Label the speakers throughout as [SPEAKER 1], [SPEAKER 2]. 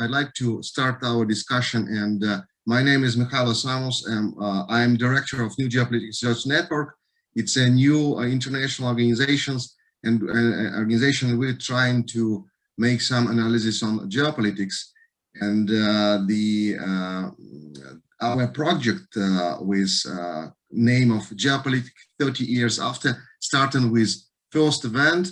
[SPEAKER 1] I'd like to start our discussion. And my name is Mykhailo Samus, and I'm director of New Geopolitics Research Network. It's a new international organization, we're trying to make some analysis on geopolitics. And our project with name of Geopolitics 30 years after, starting with first event,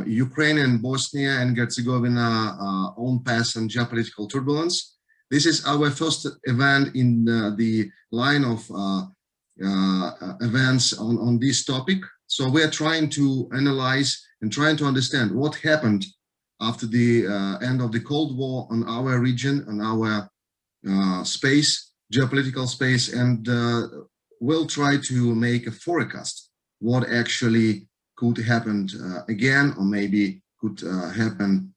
[SPEAKER 1] Ukraine and Bosnia and Herzegovina own path and geopolitical turbulence. This is our first event in the line of events on this topic. So we're trying to analyze and trying to understand what happened after the end of the Cold War on our region, on our space, geopolitical space, and we'll try to make a forecast what actually could happen again, or maybe could happen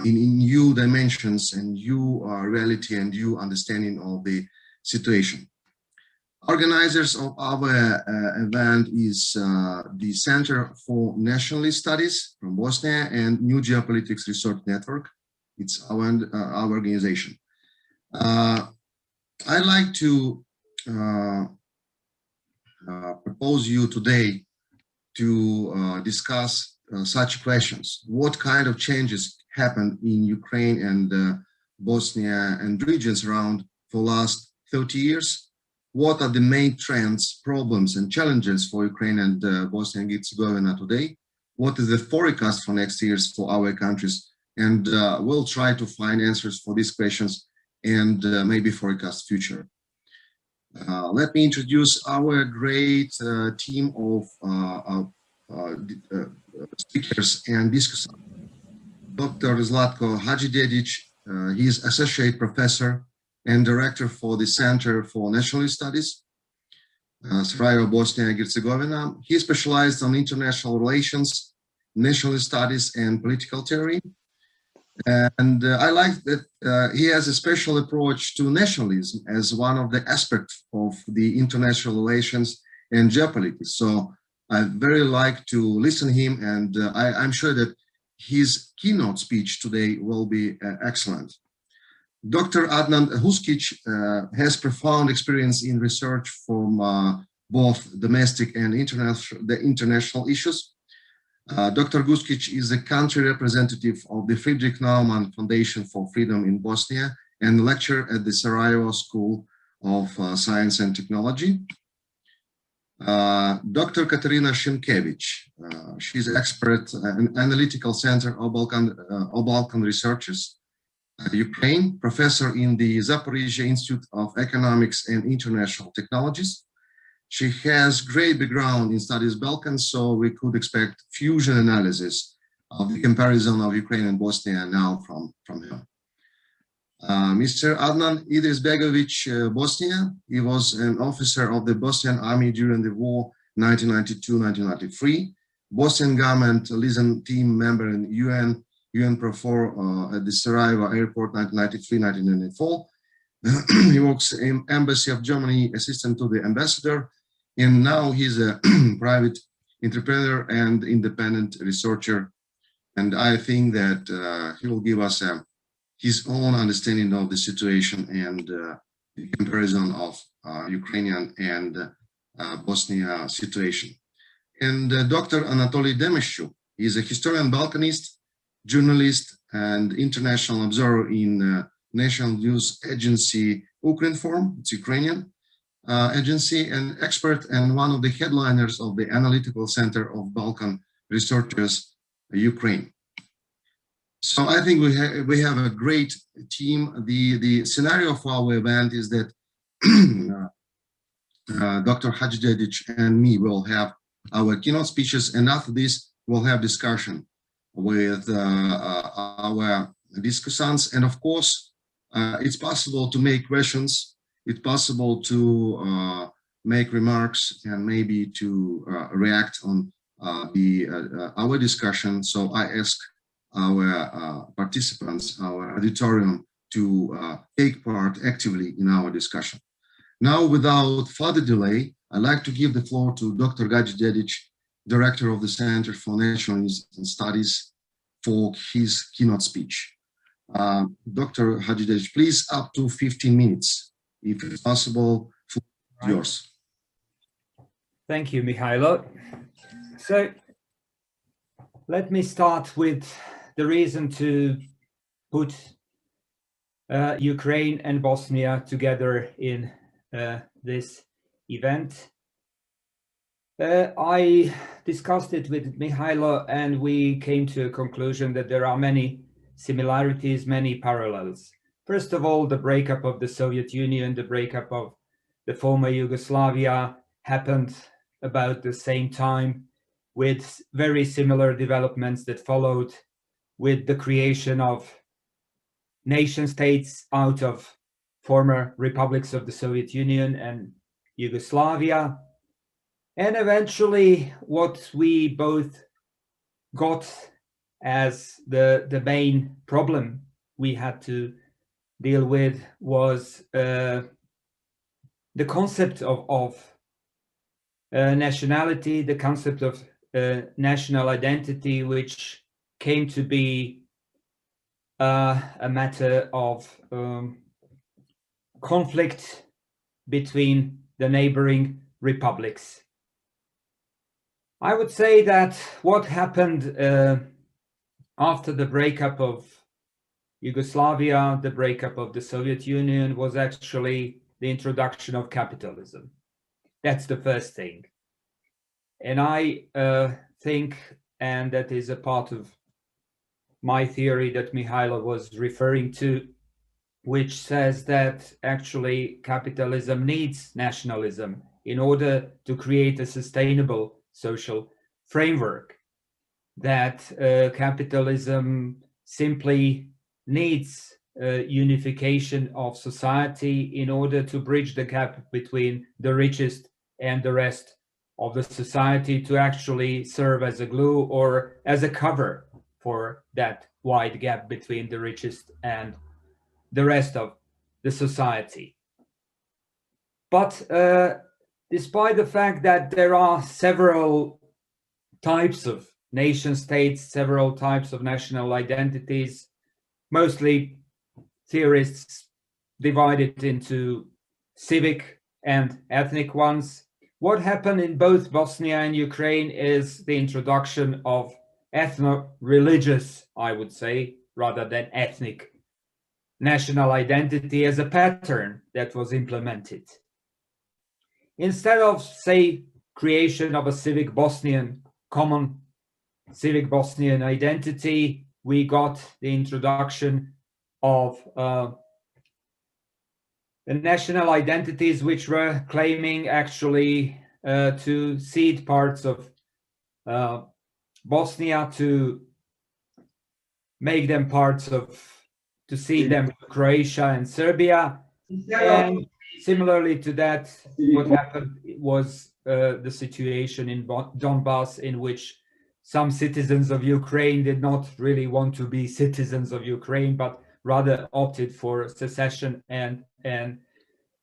[SPEAKER 1] in new dimensions and new reality and new understanding of the situation. Organizers of our event is the Center for Nationalist Studies from Bosnia and New Geopolitics Research Network. It's our organization. I'd like to propose you today to discuss such questions. What kind of changes happened in Ukraine and Bosnia and regions around for last 30 years? What are the main trends, problems, and challenges for Ukraine and Bosnia and Herzegovina today? What is the forecast for next years for our countries? And we'll try to find answers for these questions and maybe forecast future. Let me introduce our great team of speakers and discussants. Dr. Zlatko Hadžidedić, he is Associate Professor and Director for the Center for Nationalist Studies, Sarajevo, Bosnia and Herzegovina. He specialized on international relations, nationalist studies, and political theory. And I like that he has a special approach to nationalism as one of the aspects of the international relations and geopolitics. So I very like to listen to him, and I'm sure that his keynote speech today will be excellent. Dr. Adnan Huskić has profound experience in research from both domestic and international issues. Dr. Huskić is a country representative of the Friedrich Naumann Foundation for Freedom in Bosnia and lecturer at the Sarajevo School of Science and Technology. Dr. Kateryna Shymkevych, she's an expert in Analytical Center of Balkan Researchers, Ukraine, professor in the Zaporizhzhia Institute of Economics and International Technologies. She has great background in studies Balkan, so we could expect fusion analysis of the comparison of Ukraine and Bosnia now from her. Mr. Adnan Idrisbegović, Bosnia. He was an officer of the Bosnian army during the war 1992-1993, Bosnian government liaison team member in UN Profor at the Sarajevo airport 1993-1994. He works in Embassy of Germany, assistant to the ambassador, and now he's a private entrepreneur and independent researcher. And I think that he will give us his own understanding of the situation and the comparison of Ukrainian and Bosnia situation. And Dr. Anatoly Demescu is a historian Balkanist, journalist, and international observer in national news agency Ukrinform, it's Ukrainian agency, and expert and one of the headliners of the Analytical Center of Balkan Researchers, Ukraine. So I think we have a great team. The scenario for our event is that Dr. Hadžidedić and me will have our keynote speeches, and after this we'll have discussion with our discussants. And of course, it's possible to make questions. It's possible to make remarks and maybe to react on our discussion. So I ask our participants, our auditorium, to take part actively in our discussion. Now, without further delay, I'd like to give the floor to Dr. Hadžidedić, Director of the Center for Nationalism Studies, for his keynote speech. Dr. Hadžidedić, please up to 15 minutes, if it's possible. Yours.
[SPEAKER 2] Thank you, Mykhailo. So let me start with the reason to put Ukraine and Bosnia together in this event. I discussed it with Mykhailo, and we came to a conclusion that there are many similarities, many parallels. First of all, the breakup of the Soviet Union, the breakup of the former Yugoslavia happened about the same time, with very similar developments that followed, with the creation of nation states out of former republics of the Soviet Union and Yugoslavia. And eventually what we both got as the main problem we had to deal with was the concept of nationality, the concept of national identity, which came to be a matter of conflict between the neighboring republics. I would say that what happened after the breakup of Yugoslavia, the breakup of the Soviet Union, was actually the introduction of capitalism. That's the first thing. And I think, and that is a part of my theory that Mykhailo was referring to, which says that actually capitalism needs nationalism in order to create a sustainable social framework, that capitalism simply needs unification of society in order to bridge the gap between the richest and the rest of the society, to actually serve as a glue or as a cover for that wide gap between the richest and the rest of the society. But despite the fact that there are several types of nation states, several types of national identities, mostly theorists divide it into civic and ethnic ones. What happened in both Bosnia and Ukraine is the introduction of ethno-religious, I would say, rather than ethnic national identity as a pattern that was implemented. Instead of, say, creation of a civic Bosnian, common civic Bosnian identity, we got the introduction of the national identities which were claiming actually to cede parts of Bosnia, to make them parts of, to cede them to Croatia and Serbia. And similarly to that, what happened was the situation in Donbass, in which some citizens of Ukraine did not really want to be citizens of Ukraine, but rather opted for secession and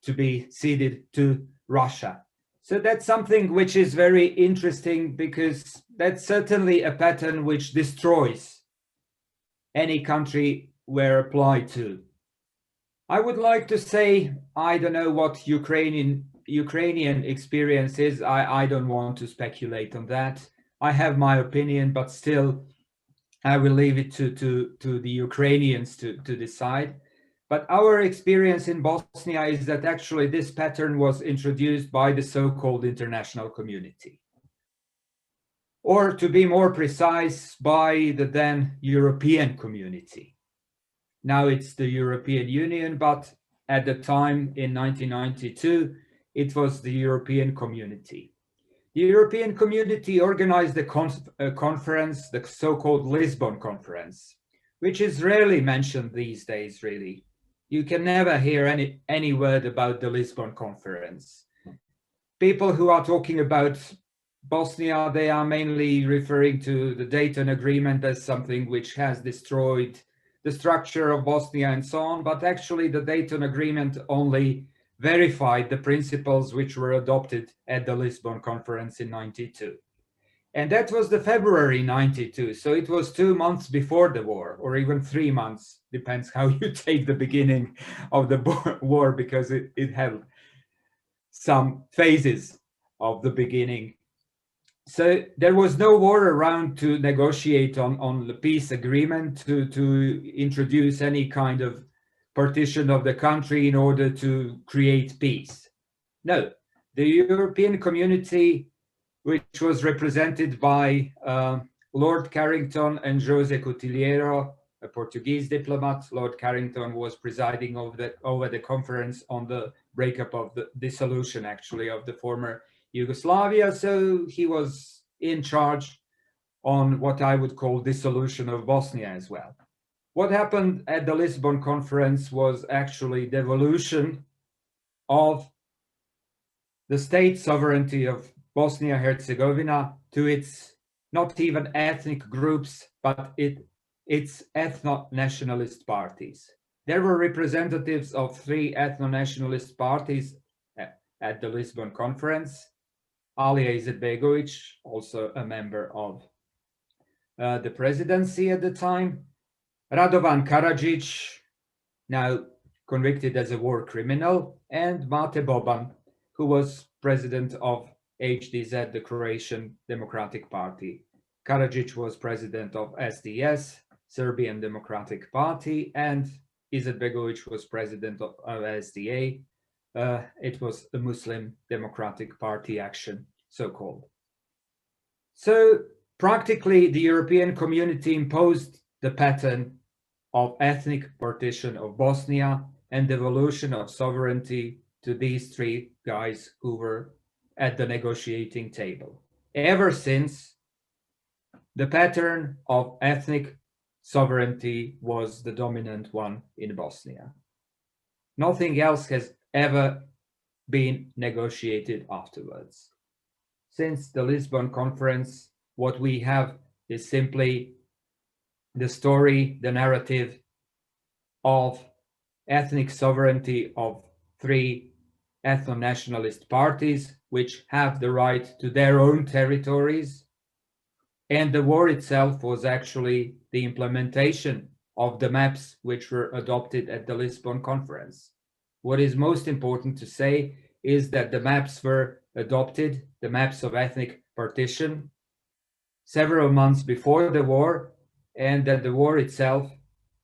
[SPEAKER 2] to be ceded to Russia. So that's something which is very interesting, because that's certainly a pattern which destroys any country where applied to. I would like to say, I don't know what Ukrainian experience is. I don't want to speculate on that. I have my opinion, but still I will leave it to the Ukrainians to decide. But our experience in Bosnia is that actually this pattern was introduced by the so-called international community. Or to be more precise, by the then European community. Now it's the European Union, but at the time in 1992, it was the European community. The European community organized a conference, the so-called Lisbon Conference, which is rarely mentioned these days, really. You can never hear any word about the Lisbon Conference. People who are talking about Bosnia, they are mainly referring to the Dayton Agreement as something which has destroyed the structure of Bosnia and so on, but actually the Dayton Agreement only verified the principles which were adopted at the Lisbon Conference in '92. And that was the February 92. So it was 2 months before the war, or even 3 months, depends how you take the beginning of the war, because it had some phases of the beginning. So there was no war around to negotiate on the peace agreement, to introduce any kind of partition of the country in order to create peace. No, the European community, which was represented by Lord Carrington and José Coutilheiro, a Portuguese diplomat. Lord Carrington was presiding over the conference on the breakup of the dissolution, actually, of the former Yugoslavia. So he was in charge on what I would call dissolution of Bosnia as well. What happened at the Lisbon conference was actually devolution of the state sovereignty of Bosnia-Herzegovina to its not even ethnic groups, but its ethno-nationalist parties. There were representatives of 3 ethno-nationalist parties at the Lisbon conference. Alija Izetbegović, also a member of the presidency at the time. Radovan Karadzic, now convicted as a war criminal, and Mate Boban, who was president of HDZ, the Croatian Democratic Party. Karadzic was president of SDS, Serbian Democratic Party, and Izetbegović was president of SDA. It was the Muslim Democratic Party Action, so-called. So practically, the European community imposed the pattern of ethnic partition of Bosnia and devolution of sovereignty to these 3 guys who were at the negotiating table. Ever since, the pattern of ethnic sovereignty was the dominant one in Bosnia. Nothing else has ever been negotiated afterwards. Since the Lisbon conference, what we have is simply the story, the narrative of ethnic sovereignty of 3 ethno-nationalist parties, which have the right to their own territories. And the war itself was actually the implementation of the maps which were adopted at the Lisbon conference. What is most important to say is that the maps were adopted, the maps of ethnic partition, several months before the war, and that the war itself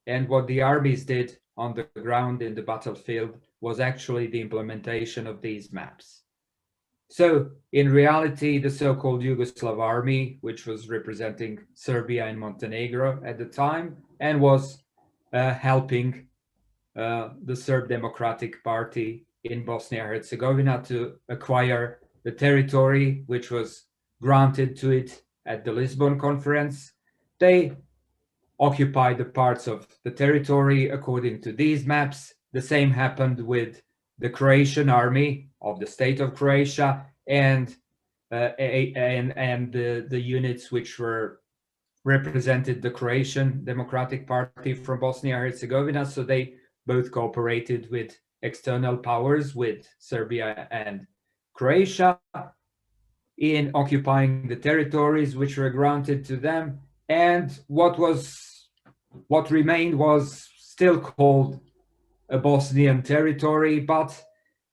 [SPEAKER 2] and what the armies did on the ground in the battlefield was actually the implementation of these maps. So in reality, the so-called Yugoslav army, which was representing Serbia and Montenegro at the time and was helping the Serb Democratic Party in Bosnia-Herzegovina to acquire the territory which was granted to it at the Lisbon conference. They occupied the parts of the territory according to these maps. The same happened with the Croatian army of the state of Croatia and the units which were represented the Croatian Democratic Party from Bosnia-Herzegovina. So they both cooperated with external powers, with Serbia and Croatia, in occupying the territories which were granted to them. And what remained was still called a Bosnian territory, but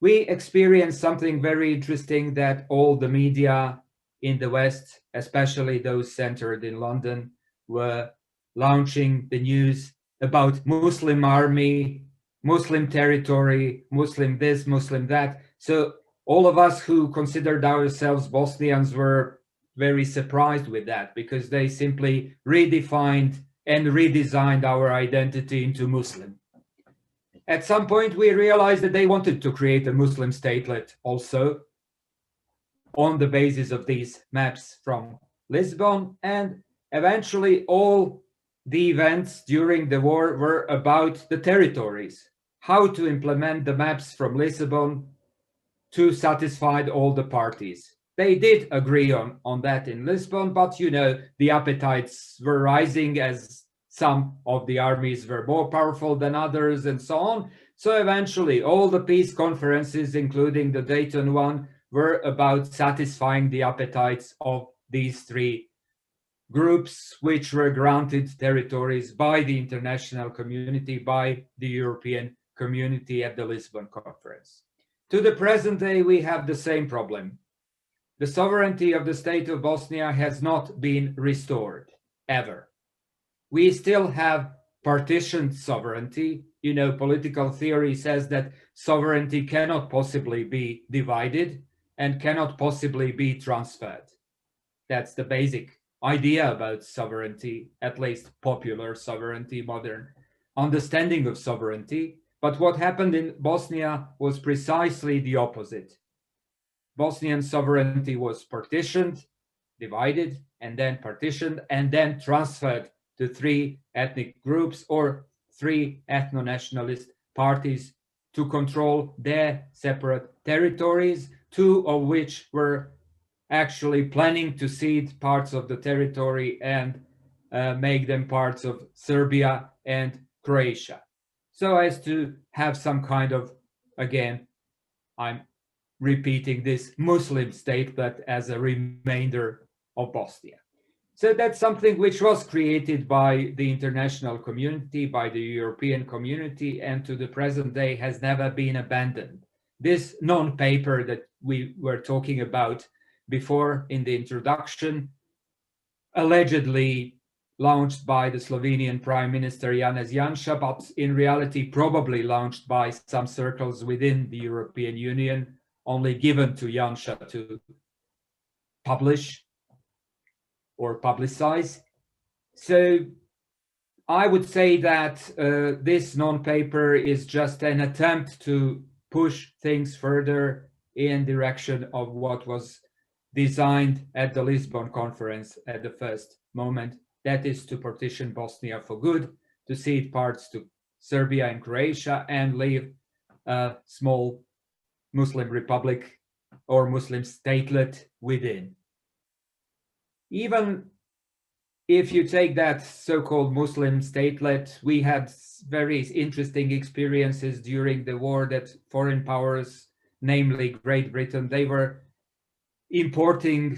[SPEAKER 2] we experienced something very interesting, that all the media in the West, especially those centered in London, were launching the news about Muslim army, Muslim territory, Muslim this, Muslim that. So all of us who considered ourselves Bosnians were very surprised with that, because they simply redefined and redesigned our identity into Muslim. At some point, we realized that they wanted to create a Muslim statelet also on the basis of these maps from Lisbon. And eventually, all the events during the war were about the territories, how to implement the maps from Lisbon to satisfy all the parties. They did agree on that in Lisbon, but the appetites were rising as some of the armies were more powerful than others and so on. So eventually all the peace conferences, including the Dayton one, were about satisfying the appetites of these three groups, which were granted territories by the international community, by the European community at the Lisbon Conference. To the present day, we have the same problem. The sovereignty of the state of Bosnia has not been restored, ever. We still have partitioned sovereignty. You know, political theory says that sovereignty cannot possibly be divided and cannot possibly be transferred. That's the basic idea about sovereignty, at least popular sovereignty, modern understanding of sovereignty. But what happened in Bosnia was precisely the opposite. Bosnian sovereignty was partitioned, divided, and then partitioned, and then transferred to three ethnic groups or three ethno-nationalist parties to control their separate territories, two of which were actually planning to cede parts of the territory and make them parts of Serbia and Croatia. So as to have some kind of, again, I'm repeating this, Muslim state, but as a remainder of Bosnia. So that's something which was created by the international community, by the European community, and to the present day has never been abandoned. This non-paper that we were talking about before in the introduction, allegedly launched by the Slovenian Prime Minister Janez Janša, but in reality probably launched by some circles within the European Union, only given to Janša to publish or publicize. So I would say that this non-paper is just an attempt to push things further in direction of what was designed at the Lisbon Conference at the first moment, that is to partition Bosnia for good, to cede parts to Serbia and Croatia, and leave a small Muslim republic or Muslim statelet within. Even if you take that so-called Muslim statelet, we had very interesting experiences during the war that foreign powers, namely Great Britain, they were importing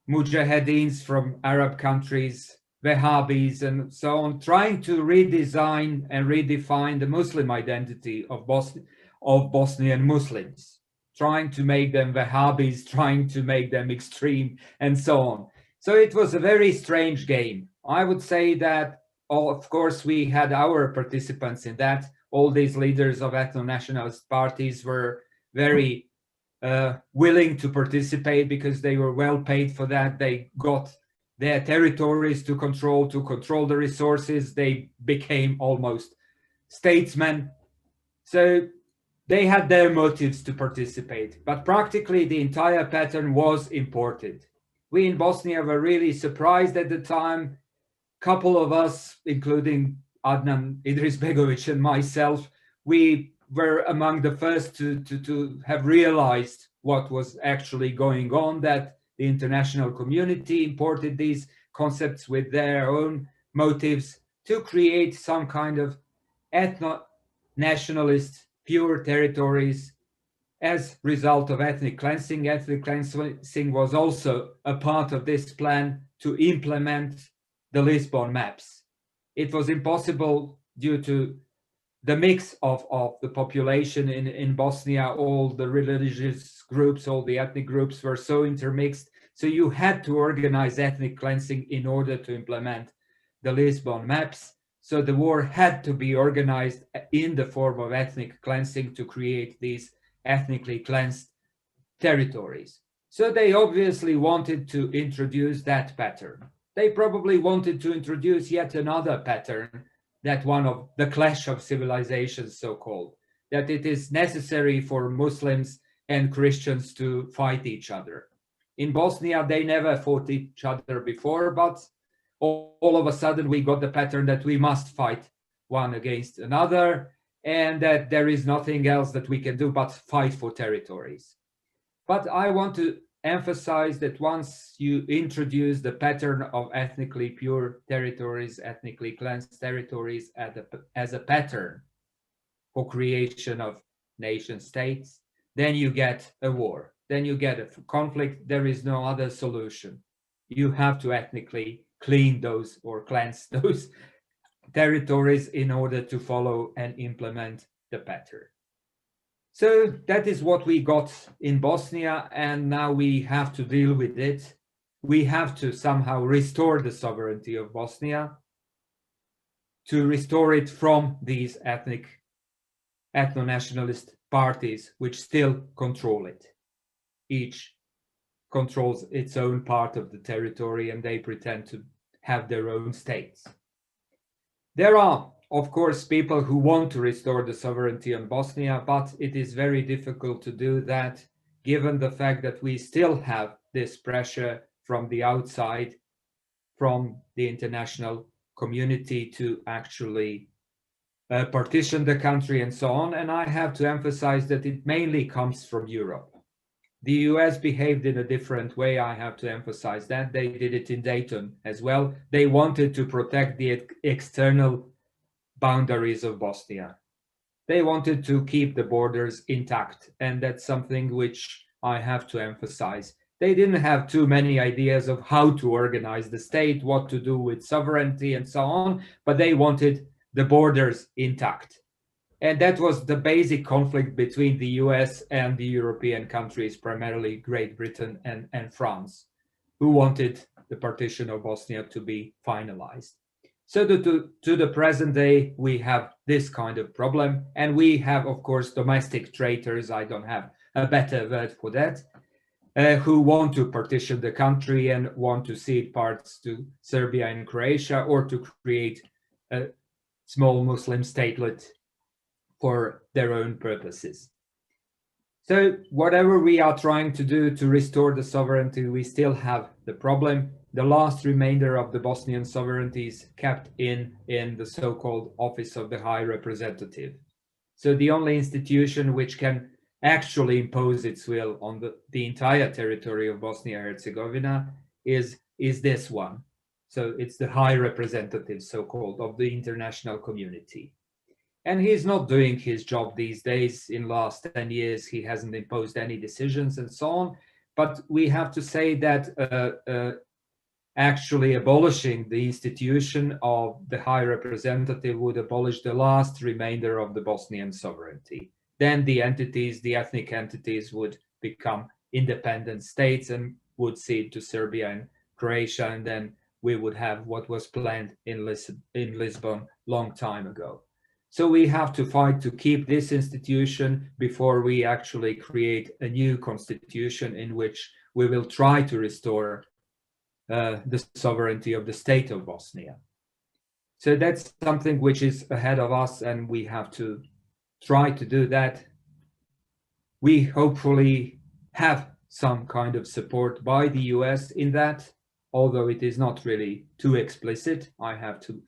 [SPEAKER 2] mujahedeens from Arab countries, Wahhabis, and so on, trying to redesign and redefine the Muslim identity of Bosnian Muslims, trying to make them Wahhabis, trying to make them extreme, and so on. So it was a very strange game. I would say that, of course, we had our participants in that. All these leaders of ethno-nationalist parties were very willing to participate because they were well paid for that. They got their territories to control the resources. They became almost statesmen. So they had their motives to participate, but practically the entire pattern was imported. We in Bosnia were really surprised at the time. A couple of us, including Adnan Idrisbegovic and myself, we were among the first to have realized what was actually going on, that the international community imported these concepts with their own motives to create some kind of ethno-nationalist pure territories as a result of ethnic cleansing. Ethnic cleansing was also a part of this plan to implement the Lisbon maps. It was impossible due to the mix of the population in Bosnia. All the religious groups, all the ethnic groups were so intermixed. So you had to organize ethnic cleansing in order to implement the Lisbon maps. So the war had to be organized in the form of ethnic cleansing to create these ethnically cleansed territories. So they obviously wanted to introduce that pattern. They probably wanted to introduce yet another pattern, that one of the clash of civilizations, so-called, that it is necessary for Muslims and Christians to fight each other. In Bosnia, they never fought each other before, but all of a sudden we got the pattern that we must fight one against another, and that there is nothing else that we can do but fight for territories. But I want to emphasize that once you introduce the pattern of ethnically pure territories, ethnically cleansed territories as a pattern for creation of nation states, then you get a war, then you get a conflict. There is no other solution. you have to ethnically clean those or cleanse those territories in order to follow and implement the pattern. So that is what we got in Bosnia, and now we have to deal with it. We have to somehow restore the sovereignty of Bosnia, to restore it from these ethno-nationalist parties which still control it. Each controls its own part of the territory and they pretend to have their own states. There are, of course, people who want to restore the sovereignty of Bosnia, but it is very difficult to do that given the fact that we still have this pressure from the outside, from the international community to actually partition the country and so on. And I have to emphasize that it mainly comes from Europe. The US behaved in a different way, I have to emphasize that. They did it in Dayton as well. They wanted to protect the external boundaries of Bosnia. They wanted to keep the borders intact, and that's something which I have to emphasize. They didn't have too many ideas of how to organize the state, what to do with sovereignty and so on, but they wanted the borders intact. And that was the basic conflict between the US and the European countries, primarily Great Britain and France, who wanted the partition of Bosnia to be finalized. So to the present day, we have this kind of problem. And we have, of course, domestic traitors, I don't have a better word for that, who want to partition the country and want to cede parts to Serbia and Croatia, or to create a small Muslim statelet for their own purposes. So whatever we are trying to do to restore the sovereignty, we still have the problem. The last remainder of the Bosnian sovereignty is kept in the so-called Office of the High Representative. So the only institution which can actually impose its will on the entire territory of Bosnia-Herzegovina is this one. So it's the High Representative, so-called, of the international community. And he's not doing his job these days. In the last 10 years, he hasn't imposed any decisions and so on. But we have to say that actually abolishing the institution of the High Representative would abolish the last remainder of the Bosnian sovereignty. Then the entities, the ethnic entities, would become independent states and would cede to Serbia and Croatia, and then we would have what was planned in Lisbon long time ago. So we have to fight to keep this institution before we actually create a new constitution in which we will try to restore the sovereignty of the state of Bosnia. So that's something which is ahead of us, and we have to try to do that. We hopefully have some kind of support by the US in that, although it is not really too explicit. I have to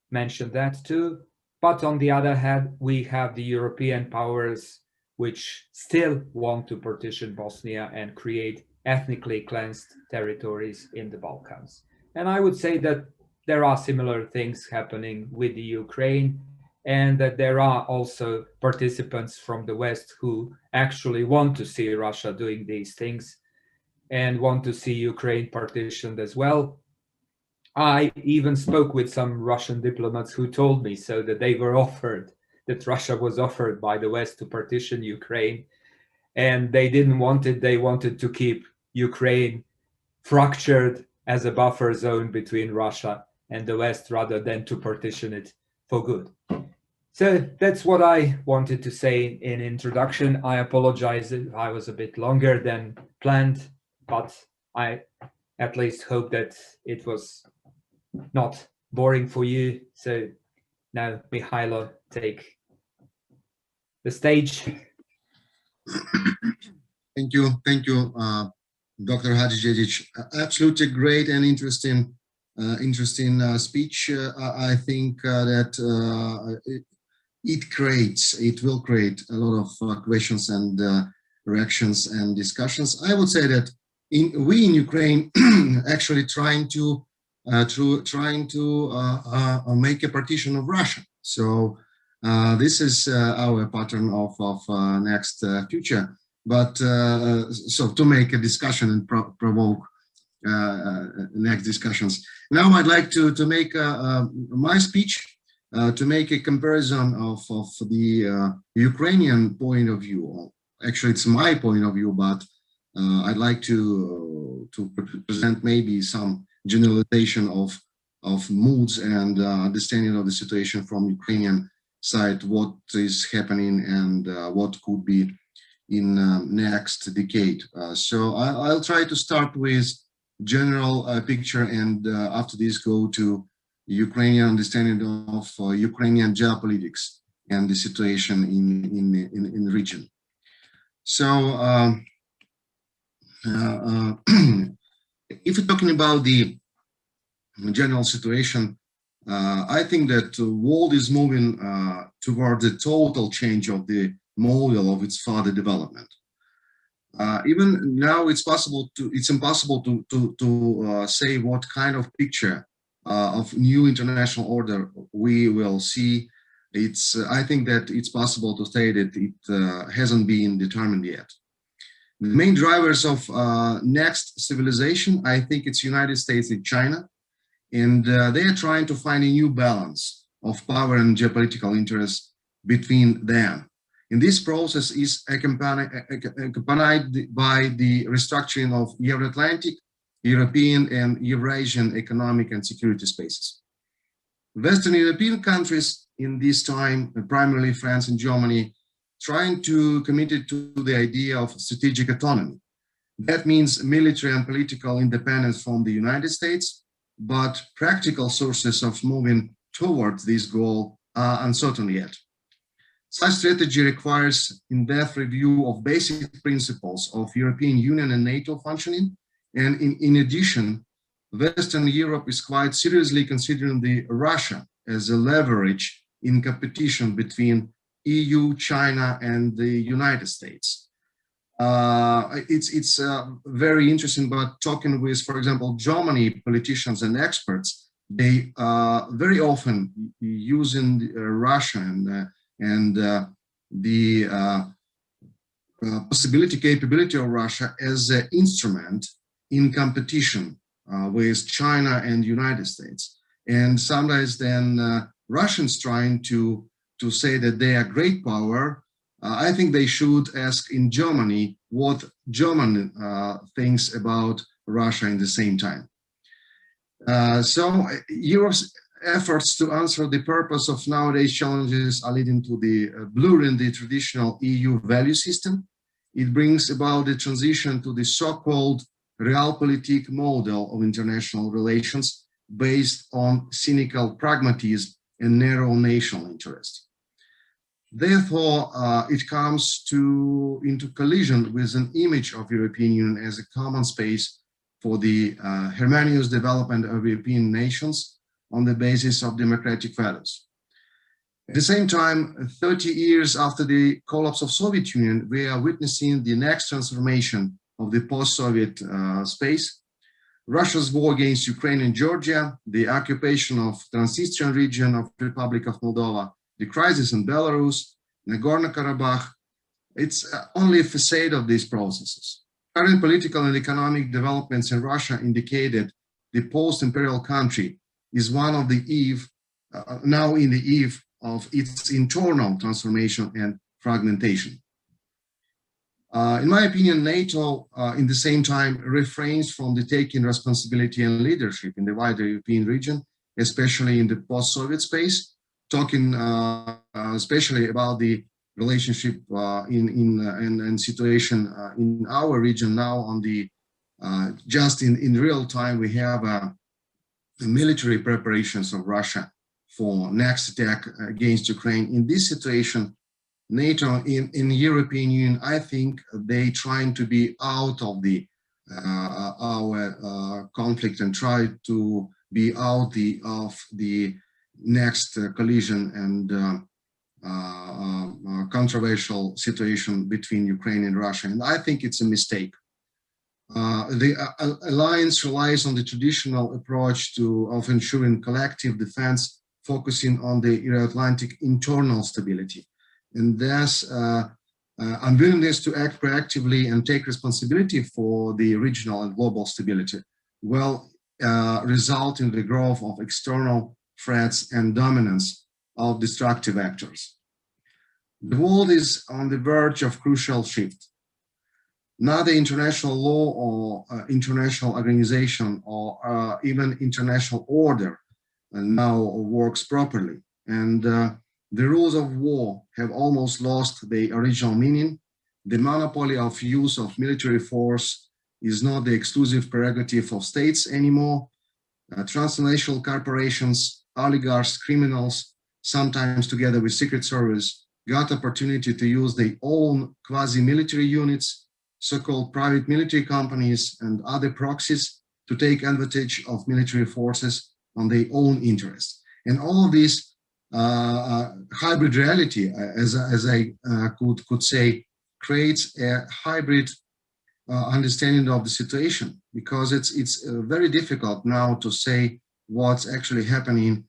[SPEAKER 2] mention that too. But on the other hand, we have the European powers which still want to partition Bosnia and create ethnically cleansed territories in the Balkans. And I would say that there are similar things happening with the Ukraine, and that there are also participants from the West who actually want to see Russia doing these things and want to see Ukraine partitioned as well. I even spoke with some Russian diplomats who told me so, that they were offered, that Russia was offered by the West to partition Ukraine, and they didn't want it. They wanted to keep Ukraine fractured as a buffer zone between Russia and the West rather than to partition it for good. So that's what I wanted to say in introduction. I apologize if I was a bit longer than planned, but I at least hope that it was not boring for you. So now, Mykhailo, take the stage.
[SPEAKER 1] Thank you, Dr. Hadžidedić. Absolutely great and interesting speech. I think that it will create a lot of questions and reactions and discussions. I would say that we in Ukraine actually trying to make a partition of Russia. So this is our pattern of next future. But so to make a discussion and provoke next discussions. Now I'd like to make my speech to make a comparison of the Ukrainian point of view. Actually, it's my point of view, but I'd like to present maybe some generalization of moods and understanding of the situation from Ukrainian side, what is happening and what could be in next decade. So I'll try to start with general picture, and after this go to Ukrainian understanding of Ukrainian geopolitics and the situation in the region. So if we're talking about the general situation, I think that the world is moving toward the total change of the model of its further development. Even now, it's impossible to say what kind of picture of new international order we will see. I think that it's possible to say that it hasn't been determined yet. The main drivers of next civilization, I think it's United States and China, and they are trying to find a new balance of power and geopolitical interests between them. And this process is accompanied by the restructuring of Euro-Atlantic, European and Eurasian economic and security spaces. Western European countries in this time, primarily France and Germany, trying to commit to the idea of strategic autonomy. That means military and political independence from the United States, but practical sources of moving towards this goal are uncertain yet. Such strategy requires in-depth review of basic principles of European Union and NATO functioning, and in addition, Western Europe is quite seriously considering the Russia as a leverage in competition between EU, China, and the United States. It's very interesting, but talking with, for example, Germany politicians and experts, they very often using Russia and the capability of Russia as an instrument in competition with China and United States. And sometimes then Russians trying to say that they are great power. I think they should ask in Germany what Germany thinks about Russia in the same time. So Europe's efforts to answer the purpose of nowadays challenges are leading to the blurring the traditional EU value system. It brings about the transition to the so-called realpolitik model of international relations based on cynical pragmatism and narrow national interest. Therefore, it comes into collision with an image of European Union as a common space for the harmonious development of European nations on the basis of democratic values. At the same time, 30 years after the collapse of Soviet Union, we are witnessing the next transformation of the post-Soviet space. Russia's war against Ukraine and Georgia, the occupation of Transnistrian region of the Republic of Moldova, the crisis in Belarus, Nagorno-Karabakh, it's only a facade of these processes. Current political and economic developments in Russia indicate that the post-imperial country is one of the now in the eve of its internal transformation and fragmentation. In my opinion, NATO, in the same time, refrains from the taking responsibility and leadership in the wider European region, especially in the post-Soviet space, talking especially about the relationship and situation in our region now on the, just in real time, we have the military preparations of Russia for next attack against Ukraine. In this situation, NATO in European Union, I think they trying to be out of the our conflict and try to be out of the next collision and controversial situation between Ukraine and Russia. And I think it's a mistake. The alliance relies on the traditional approach of ensuring collective defense, focusing on the Euro-Atlantic internal stability. And thus, unwillingness to act proactively and take responsibility for the regional and global stability. will result in the growth of external threats and dominance of destructive actors. The world is on the verge of crucial shift. Neither international law or international organization or even international order now works properly. And the rules of war have almost lost their original meaning. The monopoly of use of military force is not the exclusive prerogative of states anymore. Transnational corporations, oligarchs, criminals, sometimes together with Secret Service, got opportunity to use their own quasi-military units, so-called private military companies and other proxies to take advantage of military forces on their own interests. And all of this hybrid reality, as I could say, creates a hybrid understanding of the situation, because it's very difficult now to say what's actually happening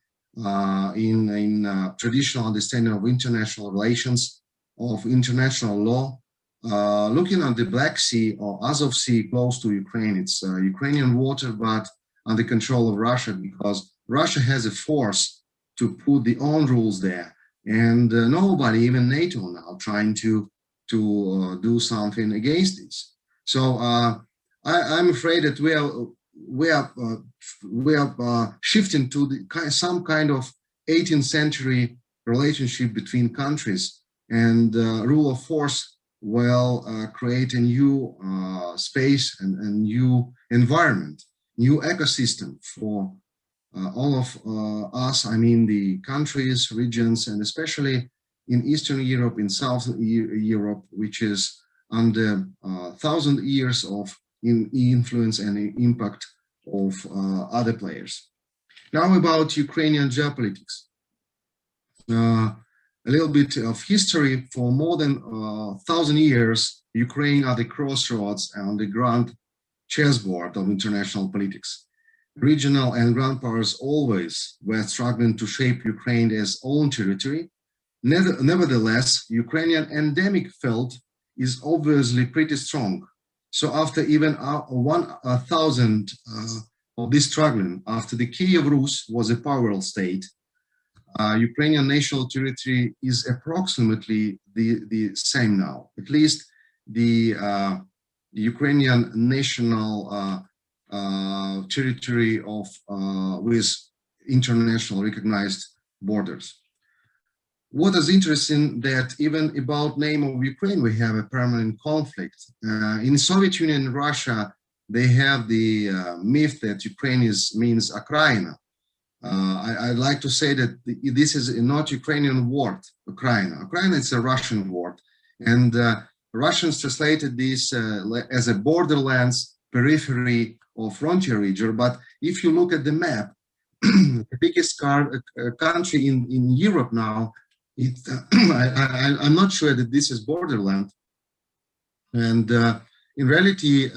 [SPEAKER 1] in traditional understanding of international relations, of international law. Looking at the Black Sea or Azov Sea close to Ukraine, it's Ukrainian water, but under control of Russia, because Russia has a force to put the own rules there, and nobody, even NATO now, trying to do something against this. So I'm afraid that we are shifting to some kind of 18th century relationship between countries, and rule of force will create a new space and a new environment, new ecosystem for all of us. I mean, the countries, regions, and especially in Eastern Europe, in Southern Europe, which is under 1,000 years of influence and impact of other players. Now about Ukrainian geopolitics. A little bit of history. For more than 1,000 years, Ukraine are the crossroads on the grand chessboard of international politics. Regional and grand powers always were struggling to shape Ukraine as own territory. Nevertheless, Ukrainian endemic field is obviously pretty strong. So after even 1,000 of this struggling, after the Kiev Rus was a powerful state, Ukrainian national territory is approximately the same now. At least the Ukrainian national territory of with international recognized borders. What is interesting that even about name of Ukraine, we have a permanent conflict. In Soviet Union and Russia, they have the myth that Ukraine means Ukraina. I'd like to say that this is not Ukrainian word, Ukraina. Ukraina is a Russian word, and Russians translated this as a borderlands, periphery, or frontier region. But if you look at the map, the biggest country in Europe now, I'm not sure that this is borderland. And in reality,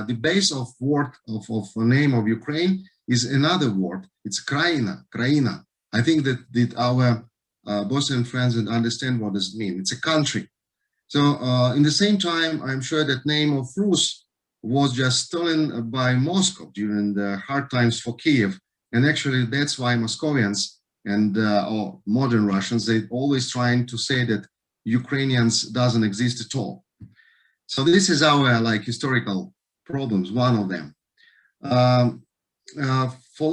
[SPEAKER 1] the base of word of name of Ukraine is another word. It's Kraina. I think that our Bosnian friends would understand what this means. It's a country. So in the same time, I'm sure that name of Rus was just stolen by Moscow during the hard times for Kiev. And actually, that's why Moscovians and or modern Russians, they always trying to say that Ukrainians doesn't exist at all. So this is our historical problems, one of them. For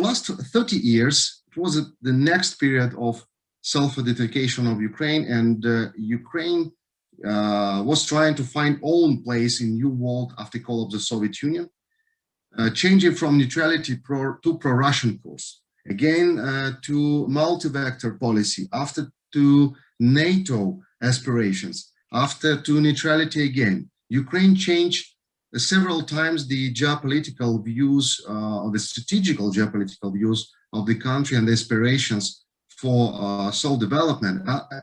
[SPEAKER 1] last 30 years, it was the next period of self-identification of Ukraine, and Ukraine was trying to find own place in new world after fall of the Soviet Union, changing from neutrality to pro-Russian course, again to multi-vector policy, after to NATO aspirations, after to neutrality again. Ukraine changed several times the geopolitical views, or the strategical geopolitical views of the country and the aspirations for self-development.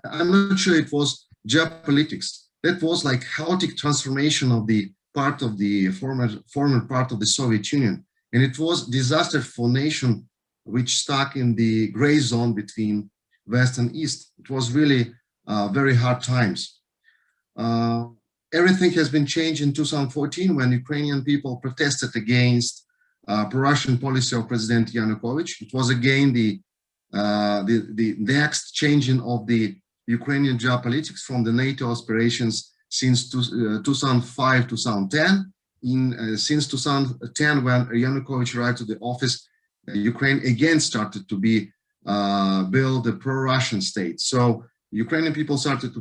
[SPEAKER 1] I'm not sure it was geopolitics. That was like chaotic transformation of the part of the former part of the Soviet Union. And it was disaster for nation which stuck in the gray zone between West and East. It was really very hard times. Everything has been changed in 2014 when Ukrainian people protested against pro-Russian policy of President Yanukovych. It was again the next changing of the Ukrainian geopolitics from the NATO aspirations since 2005-2010. Since 2010, when Yanukovych arrived to the office, Ukraine again started to be build a pro-Russian state. So Ukrainian people started to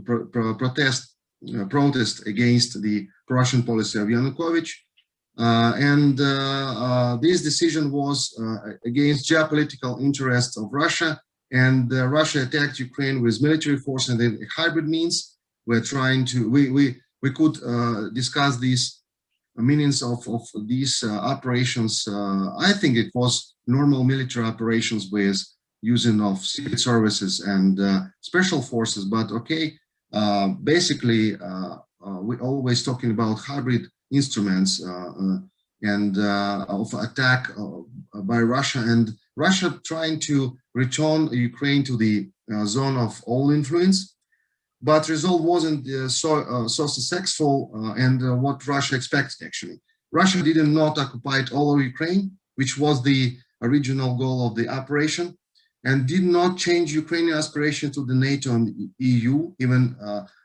[SPEAKER 1] protest against the pro-Russian policy of Yanukovych. This decision was against geopolitical interests of Russia, and Russia attacked Ukraine with military force and then hybrid means. We're trying to, we could discuss these meanings of these operations. I think it was normal military operations with using of secret services and special forces, but okay, basically we're always talking about hybrid instruments and of attack by Russia, and Russia trying to return Ukraine to the zone of all influence, but result wasn't so successful and what Russia expected actually. Russia did not occupy all of Ukraine, which was the original goal of the operation, and did not change Ukrainian aspiration to the NATO and the EU, even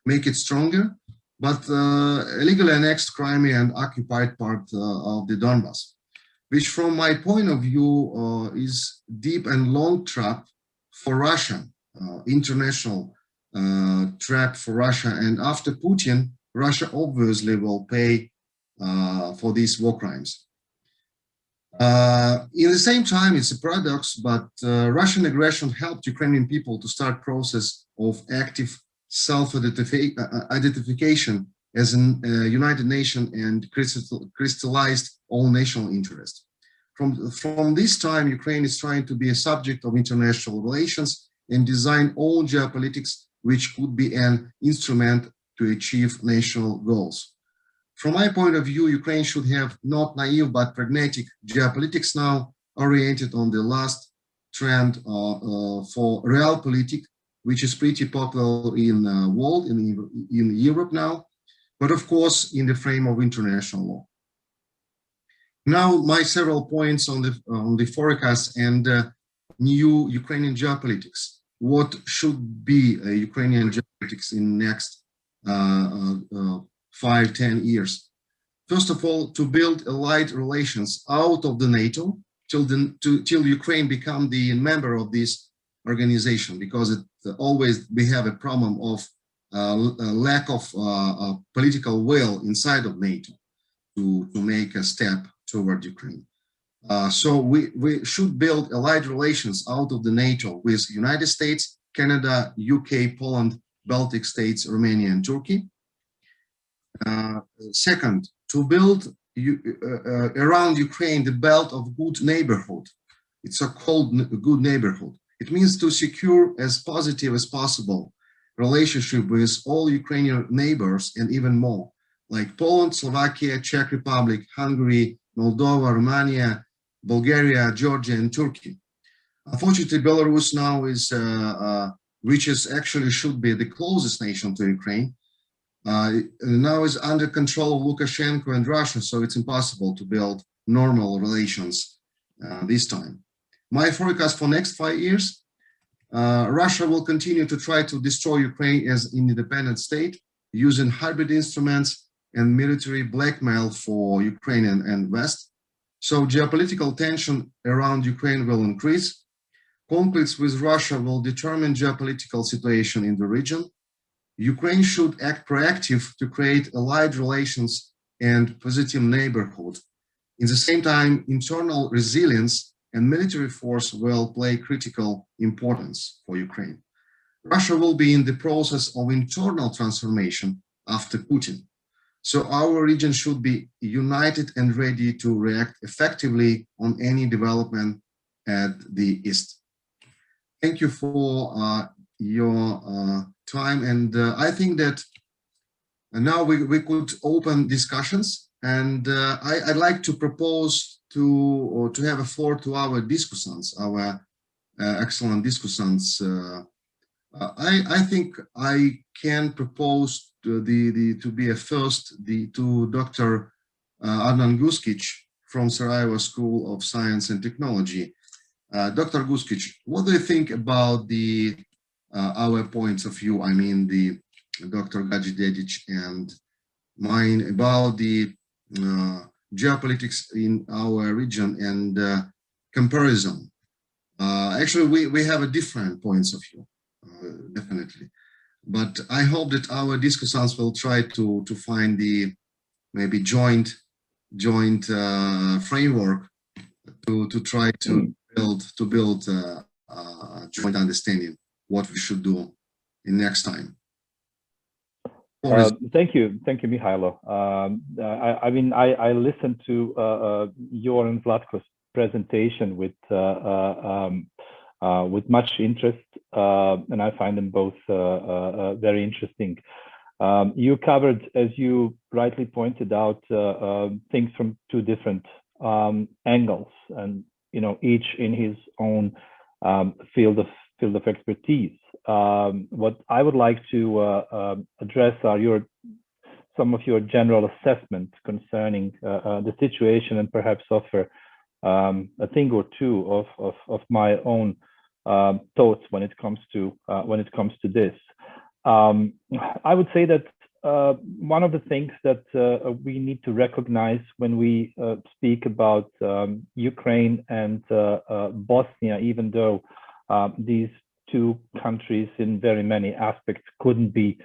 [SPEAKER 1] make it stronger, but illegally annexed Crimea and occupied part of the Donbass, which from my point of view is deep and long trap for Russia, international trap for Russia. And after Putin, Russia obviously will pay for these war crimes. In the same time, it's a paradox, but Russian aggression helped Ukrainian people to start process of active self-identification as a United Nation and crystallized all national interest. From this time, Ukraine is trying to be a subject of international relations and design all geopolitics, which could be an instrument to achieve national goals. From my point of view, Ukraine should have not naive but pragmatic geopolitics now, oriented on the last trend for realpolitik, which is pretty popular in the world, in Europe now, but of course in the frame of international law. Now, my several points on the forecast and new Ukrainian geopolitics. What should be Ukrainian geopolitics in next 5-10 years? First of all, to build allied relations out of the NATO till Ukraine become the member of this organization, because always we have a problem of lack of political will inside of NATO to make a step toward Ukraine. So we should build allied relations out of the NATO with United States, Canada, UK, Poland, Baltic states, Romania, and Turkey. Second, to build around Ukraine the belt of good neighborhood. It's a called good neighborhood. It means to secure as positive as possible relationship with all Ukrainian neighbors and even more, like Poland, Slovakia, Czech Republic, Hungary, Moldova, Romania, Bulgaria, Georgia, and Turkey. Unfortunately, Belarus now is, which is actually should be the closest nation to Ukraine, now is under control of Lukashenko and Russia, so it's impossible to build normal relations this time. My forecast for next 5 years, Russia will continue to try to destroy Ukraine as an independent state, using hybrid instruments and military blackmail for Ukraine and West. So geopolitical tension around Ukraine will increase. Conflicts with Russia will determine geopolitical situation in the region. Ukraine should act proactive to create allied relations and positive neighborhood. In the same time, internal resilience and military force will play critical importance for Ukraine. Russia will be in the process of internal transformation after Putin. So our region should be united and ready to react effectively on any development at the East. Thank you for your time, and I think that now we could open discussions, and I'd like to propose to have a floor to our discussants, our excellent discussants. I think I can propose to be a first to Dr. Adnan Huskić from Sarajevo School of Science and Technology. Dr. Huskić, what do you think about the our points of view? I mean, the Dr. Hadžidedić and mine about the geopolitics in our region and comparison. Actually, we have a different points of view, definitely. But I hope that our discussants will try to find the maybe joint framework to try to build joint understanding what we should do in next time.
[SPEAKER 3] Thank you, Mykhailo. I mean, I listened to your and Zlatko's presentation with much interest, and I find them both very interesting. You covered, as you rightly pointed out, things from two different angles, and each in his own field of expertise. What I would like to address are some of your general assessment concerning the situation, and perhaps offer a thing or two of my own thoughts when it comes to this. I would say that one of the things that we need to recognize when we speak about Ukraine and Bosnia, even though these two countries in very many aspects couldn't be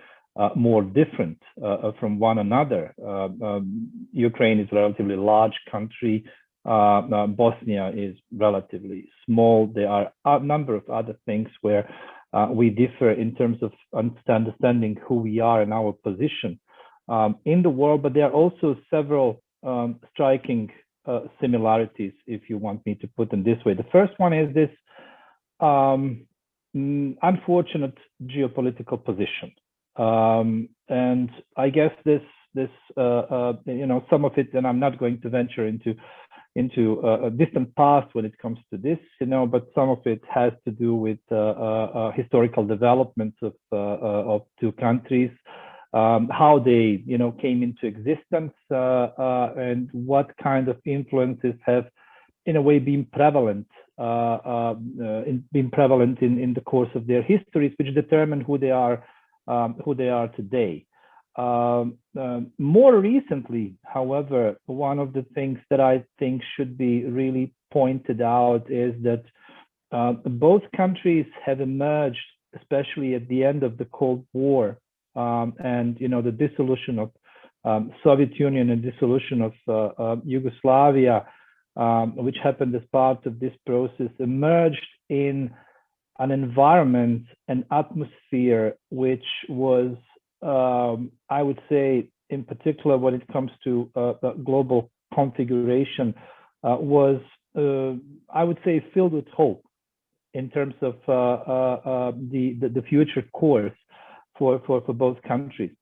[SPEAKER 3] more different from one another. Ukraine is a relatively large country. Bosnia is relatively small. There are a number of other things where we differ in terms of understanding who we are and our position in the world, but there are also several striking similarities, if you want me to put them this way. The first one is this unfortunate geopolitical position, and I guess this some of it, and I'm not going to venture into a distant past when it comes to this, but some of it has to do with historical developments of two countries, how they came into existence, and what kind of influences have in a way been prevalent in the course of their histories, which determine who they are today. More recently, however, one of the things that I think should be really pointed out is that both countries have emerged, especially at the end of the Cold War, and the dissolution of Soviet Union and dissolution of Yugoslavia, which happened as part of this process, emerged in an environment, an atmosphere which was, I would say, in particular when it comes to global configuration, was, I would say, filled with hope in terms of the future course for both countries.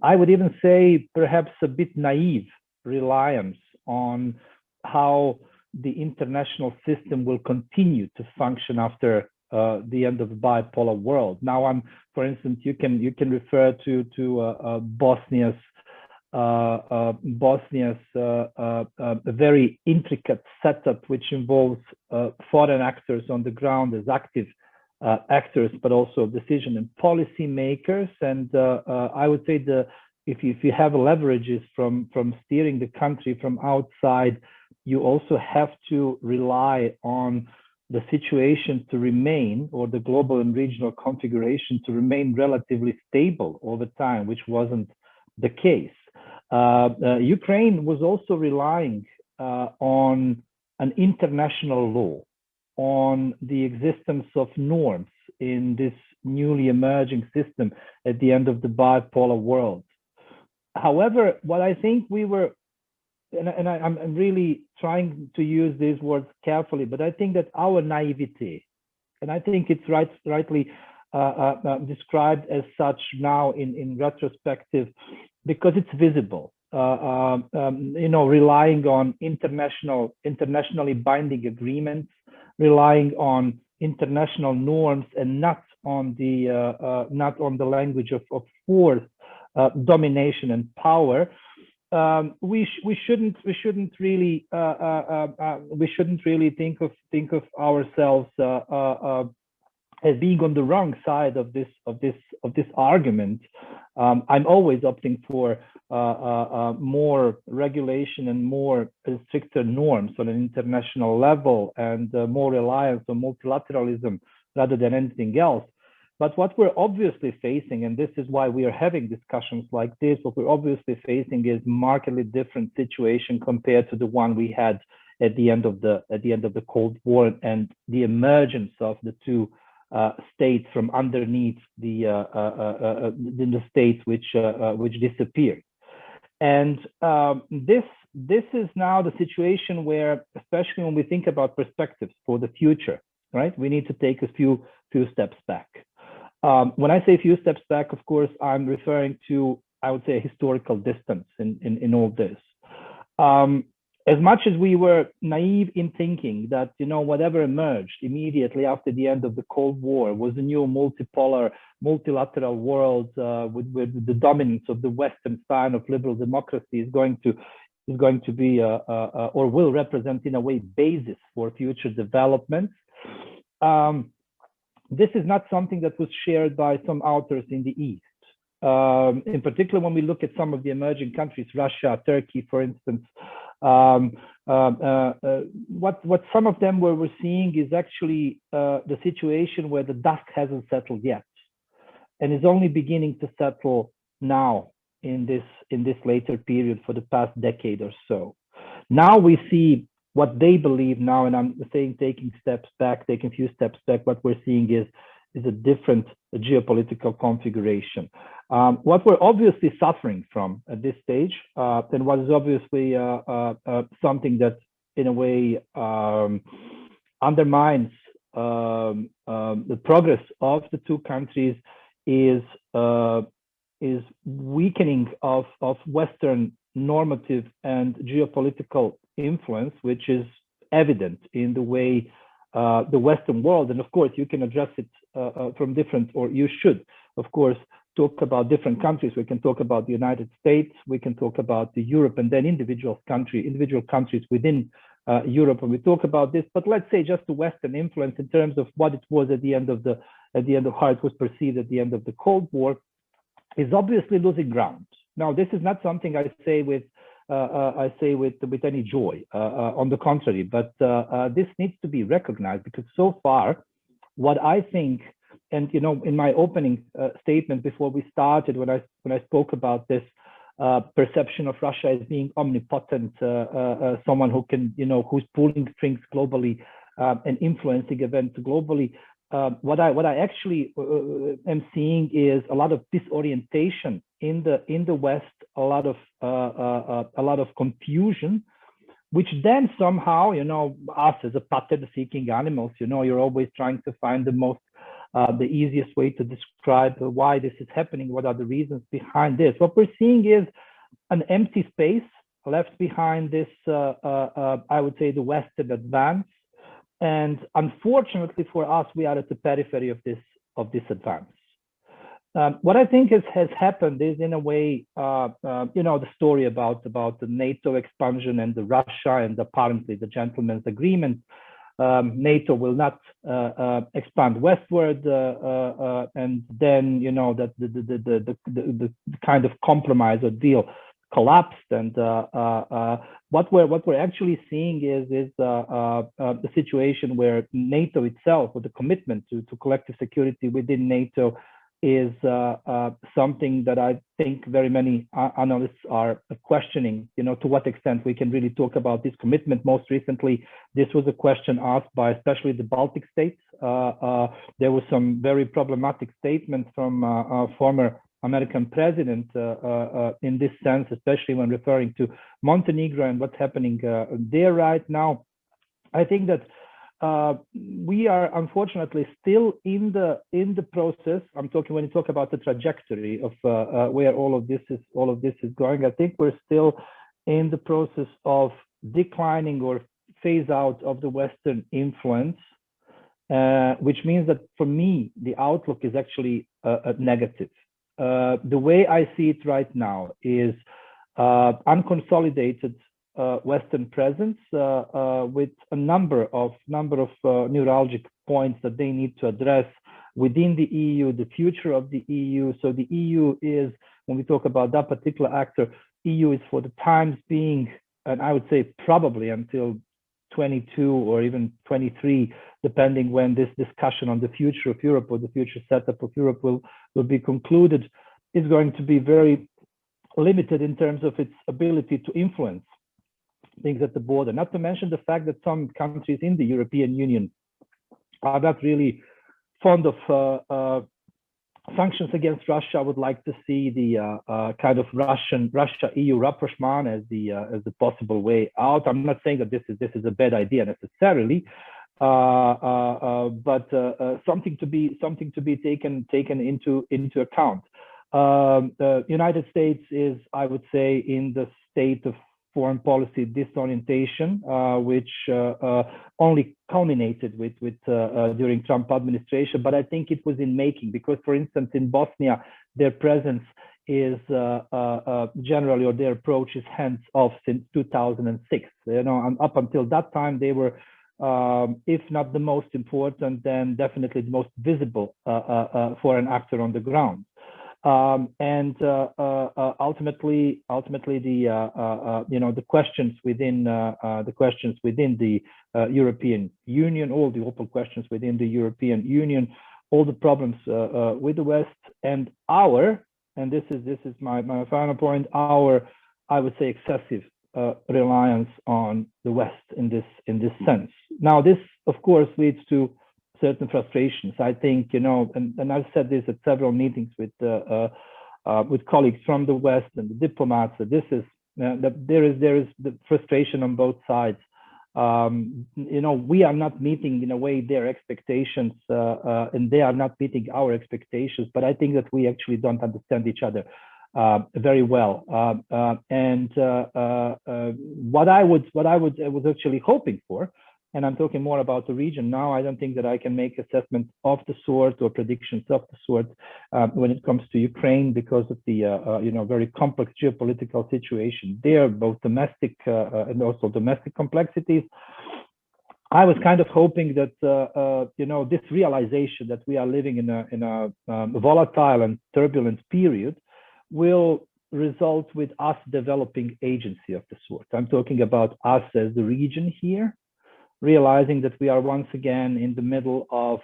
[SPEAKER 3] I would even say perhaps a bit naive reliance on how the international system will continue to function after the end of the bipolar world. Now, for instance, you can refer to Bosnia's a very intricate setup, which involves foreign actors on the ground as active actors, but also decision and policy makers. And I would say if you have leverages from steering the country from outside, you also have to rely on the situation to remain, or the global and regional configuration to remain relatively stable over time, which wasn't the case. Ukraine was also relying on an international law, on the existence of norms in this newly emerging system at the end of the bipolar world. However, what I think we were, and I'm really trying to use these words carefully, but I think that our naivety, and I think it's rightly described as such now in retrospective, because it's visible, relying on internationally binding agreements, relying on international norms, and not on the language of force, domination, and power. we shouldn't really think of ourselves as being on the wrong side of this argument. I'm always opting for more regulation and more stricter norms on an international level, and more reliance on multilateralism rather than anything else. But what we're obviously facing, and this is why we are having discussions like this, what we're obviously facing is markedly different situation compared to the one we had at the end of the Cold War, and the emergence of the two states from underneath the states which disappeared. And this is now the situation where, especially when we think about perspectives for the future, right, we need to take a few steps back. When I say a few steps back, of course, I'm referring to, I would say, a historical distance in all this. As much as we were naive in thinking that, you know, whatever emerged immediately after the end of the Cold War was a new multipolar, multilateral world with the dominance of the Western sign of liberal democracy is going to be or will represent in a way basis for future developments. This is not something that was shared by some authors in the East. In particular, when we look at some of the emerging countries, Russia, Turkey, for instance, what some of them were seeing is actually the situation where the dust hasn't settled yet, and is only beginning to settle now in this later period for the past decade or so. Now we see what they believe now, and I'm saying taking a few steps back, what we're seeing is a different geopolitical configuration. What we're obviously suffering from at this stage, and what is obviously something that in a way undermines the progress of the two countries, is weakening of Western normative and geopolitical influence, which is evident in the way the Western world, and of course you can address it from different, or you should, of course, talk about different countries. We can talk about the United States, we can talk about the Europe, and then individual countries within Europe, and we talk about this. But let's say just the Western influence in terms of what it was at the end of how it was perceived at the end of the Cold War, is obviously losing ground. Now, this is not something I say with any joy. On the contrary, but this needs to be recognized, because so far, what I think, and you know, in my opening statement before we started, when I spoke about this perception of Russia as being omnipotent, someone who can, you know, who's pulling strings globally and influencing events globally. What I actually am seeing is a lot of disorientation in the West, a lot of confusion, which then somehow, you know, us as a pattern-seeking animals, you know, you're always trying to find the easiest way to describe why this is happening, what are the reasons behind this. What we're seeing is an empty space left behind this, I would say, the Western advance. And unfortunately for us, we are at the periphery of this advance. What I think has happened is, in a way, you know, the story about the NATO expansion and the Russia and apparently the gentleman's agreement. NATO will not expand westward, and then, you know, that the kind of compromise or deal collapsed. And what we're actually seeing is the situation where NATO itself, or the commitment to collective security within NATO, is something that I think very many analysts are questioning, you know, to what extent we can really talk about this commitment. Most recently, this was a question asked by especially the Baltic states. There was some very problematic statements from former American president in this sense, especially when referring to Montenegro and what's happening there right now. I think that we are unfortunately still in the process. I'm talking, when you talk about the trajectory of where all of this is going, I think we're still in the process of declining or phase out of the Western influence, which means that for me the outlook is actually negative. The way I see it right now is unconsolidated Western presence with a number of neuralgic points that they need to address within the EU, the future of the EU. So the EU is, when we talk about that particular actor, EU is for the times being, and I would say probably until 22 or even 23, depending when this discussion on the future of Europe or the future setup of Europe will be concluded, is going to be very limited in terms of its ability to influence things at the border. Not to mention the fact that some countries in the European Union are not really fond of sanctions against Russia. I would like to see the kind of Russia-EU rapprochement as the possible way out. I'm not saying that this is a bad idea necessarily, but something to be taken into account. The United States is, I would say, in the state of foreign policy disorientation, which only culminated with during Trump administration, but I think it was in making, because, for instance, in Bosnia, their presence is generally, or their approach is hands-off since 2006. You know, and up until that time, they were, if not the most important, then definitely the most visible foreign actor on the ground. And ultimately, the questions within the European Union, all the open questions within the European Union, all the problems with the West, and this is my final point, I would say excessive reliance on the West in this sense. Now, this of course leads to certain frustrations. I think, and I've said this at several meetings with colleagues from the West and the diplomats, that this is that there is the frustration on both sides. We are not meeting in a way their expectations, and they are not meeting our expectations. But I think that we actually don't understand each other very well. What I was actually hoping for, and I'm talking more about the region now. I don't think that I can make assessment of the sort or predictions of the sort when it comes to Ukraine, because of the very complex geopolitical situation there, both domestic and also domestic complexities. I was kind of hoping that this realization that we are living in a volatile and turbulent period will result with us developing agency of the sort. I'm talking about us as the region here, realizing that we are once again in the middle of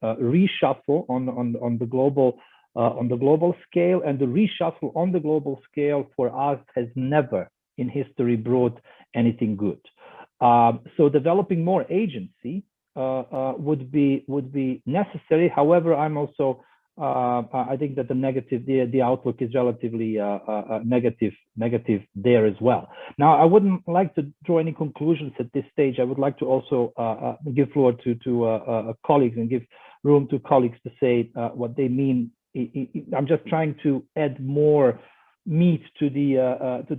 [SPEAKER 3] reshuffle on the global scale, and the reshuffle on the global scale for us has never in history brought anything good. So developing more agency would be necessary. However, I'm also I think that the outlook is relatively negative there as well. Now, I wouldn't like to draw any conclusions at this stage. I would like to also give floor to colleagues and give room to colleagues to say what they mean. I'm just trying to add more meat to the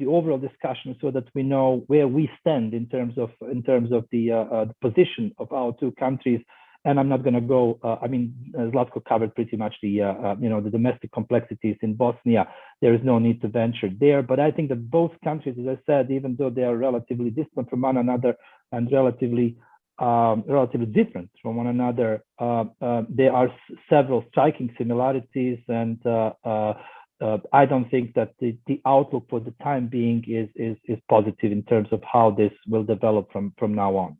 [SPEAKER 3] overall discussion, so that we know where we stand in terms of the position of our two countries. And I'm not going to go. Zlatko covered pretty much the domestic complexities in Bosnia. There is no need to venture there. But I think that both countries, as I said, even though they are relatively distant from one another and relatively different from one another, there are several striking similarities. And I don't think that the outlook for the time being is positive in terms of how this will develop from now on.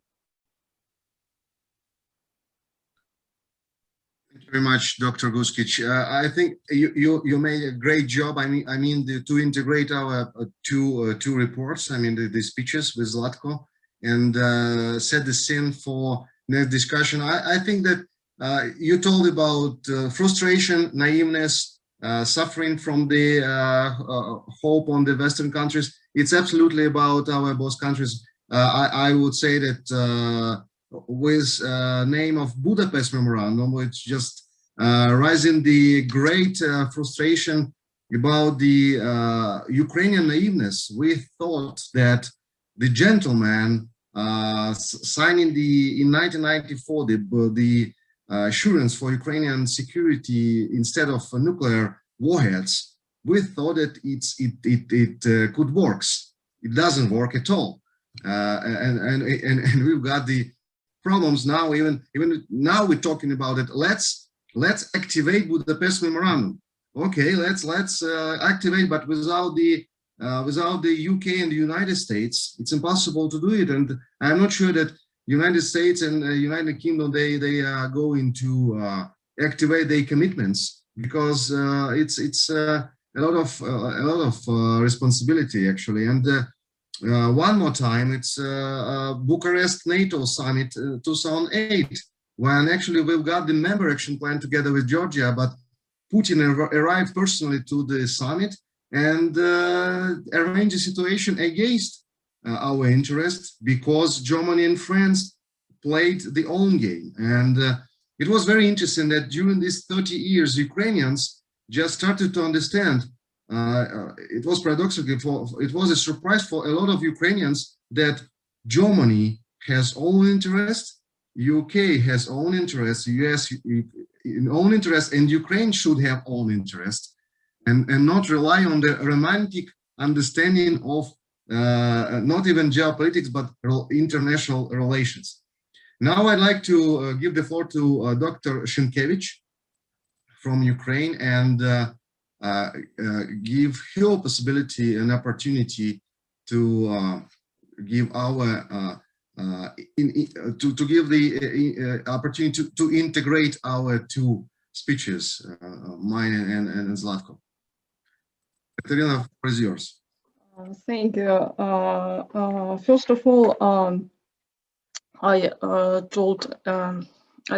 [SPEAKER 1] Thank you very much, Dr. Huskić. I think you made a great job. To integrate our two reports. The speeches with Zlatko, and set the scene for next discussion. I think that you told about frustration, naiveness, suffering from the hope on the Western countries. It's absolutely about our both countries. I would say that. With name of Budapest Memorandum, which just rising the great frustration about the Ukrainian naiveness. We thought that the gentleman signing in 1994 the assurance for Ukrainian security instead of nuclear warheads we thought that it could work. It doesn't work at all, and we've got the problems now. Even now we're talking about it. Let's activate Budapest Memorandum. Okay, let's activate, but without the UK and the United States, it's impossible to do it. And I'm not sure that United States and United Kingdom they are going to activate their commitments, because it's a lot of responsibility actually. And one more time, it's Bucharest NATO summit 2008, when actually we've got the member action plan together with Georgia, but Putin arrived personally to the summit and arranged a situation against our interests, because Germany and France played their own game. And it was very interesting that during these 30 years, Ukrainians just started to understand. It was paradoxical, it was a surprise for a lot of Ukrainians that Germany has own interest, UK has own interest, US own interest, and Ukraine should have own interest, and not rely on the romantic understanding of not even geopolitics, but international relations. Now I'd like to give the floor to Dr. Shymkevych from Ukraine, and give her possibility an opportunity to give our to give the opportunity to integrate our two speeches, mine and Zlatko. Kateryna, the floor is yours.
[SPEAKER 4] Thank you. First of all, I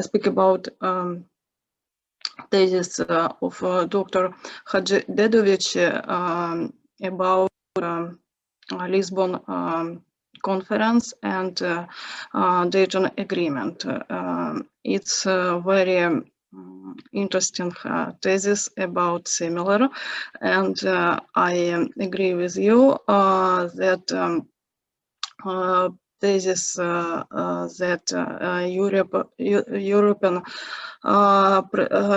[SPEAKER 4] speak about thesis of Dr. Hadžidedić about Lisbon Conference and Dayton Agreement. It's a very interesting thesis about similar, and I agree with you that thesis that European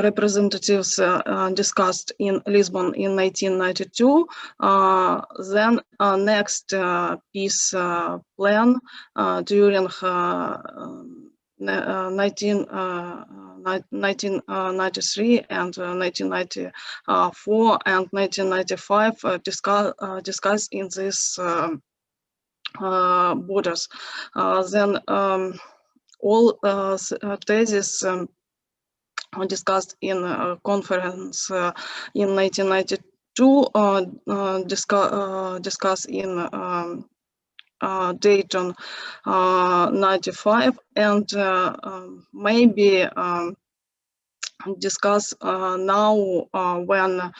[SPEAKER 4] representatives discussed in Lisbon in 1992, then next peace plan during 1993 and 1994 and 1995 discussed in this borders. Then all theses discussed in a conference in 1992 discussed in Dayton 95, and maybe discuss now when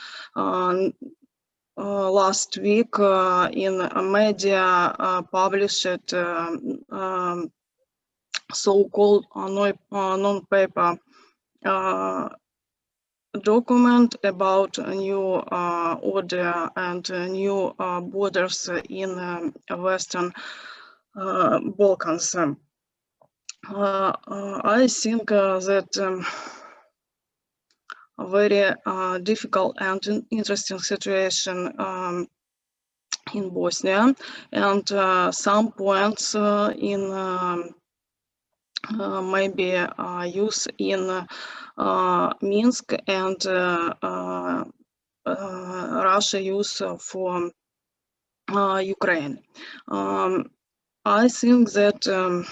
[SPEAKER 4] last week in media published so-called non-paper document about a new order and new borders in Western Balkans. I think that a very difficult and interesting situation in Bosnia, and some points in maybe use in Minsk and Russia use for Ukraine. I think that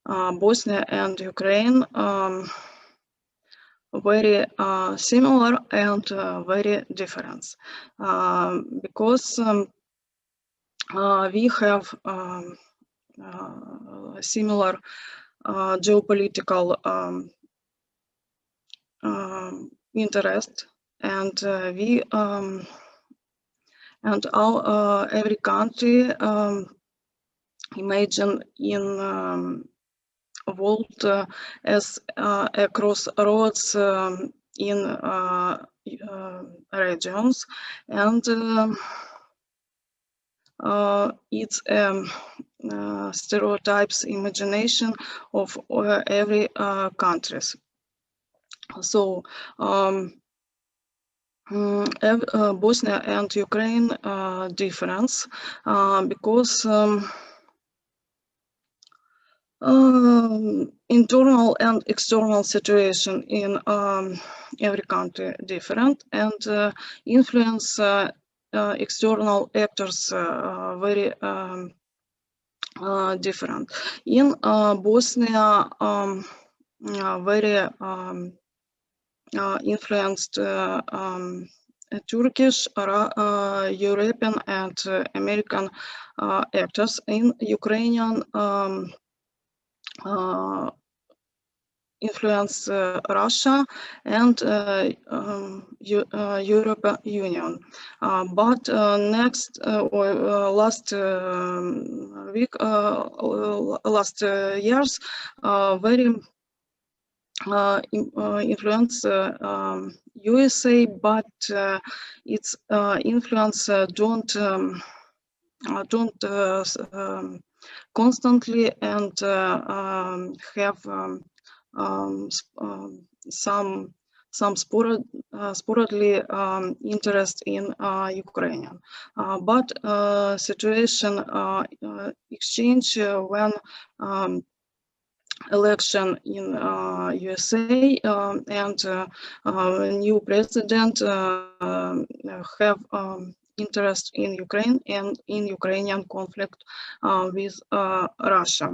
[SPEAKER 4] Bosnia and Ukraine very similar and very different, because we have similar geopolitical interest, and we and our every country imagine in world as a crossroads in regions, and it's stereotypes imagination of every countries. So Bosnia and Ukraine difference because internal and external situation in every country different, and influence external actors very different. In Bosnia, very influenced Turkish, European, and American actors. In Ukrainian, influence Russia and European Union. But next or last week, last years, very influence USA, but its influence don't constantly and have some sporadically interest in Ukrainian, but situation exchange when election in USA and new president have interest in Ukraine and in Ukrainian conflict with Russia.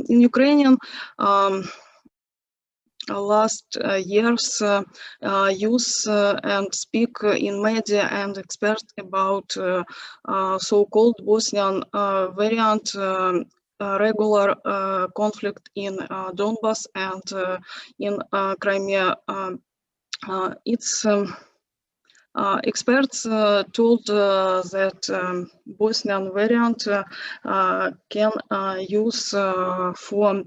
[SPEAKER 4] In Ukrainian last years use and speak in media and expert about so-called Bosnian variant regular conflict in Donbass and in Crimea. Its experts told that Bosnian variant can use for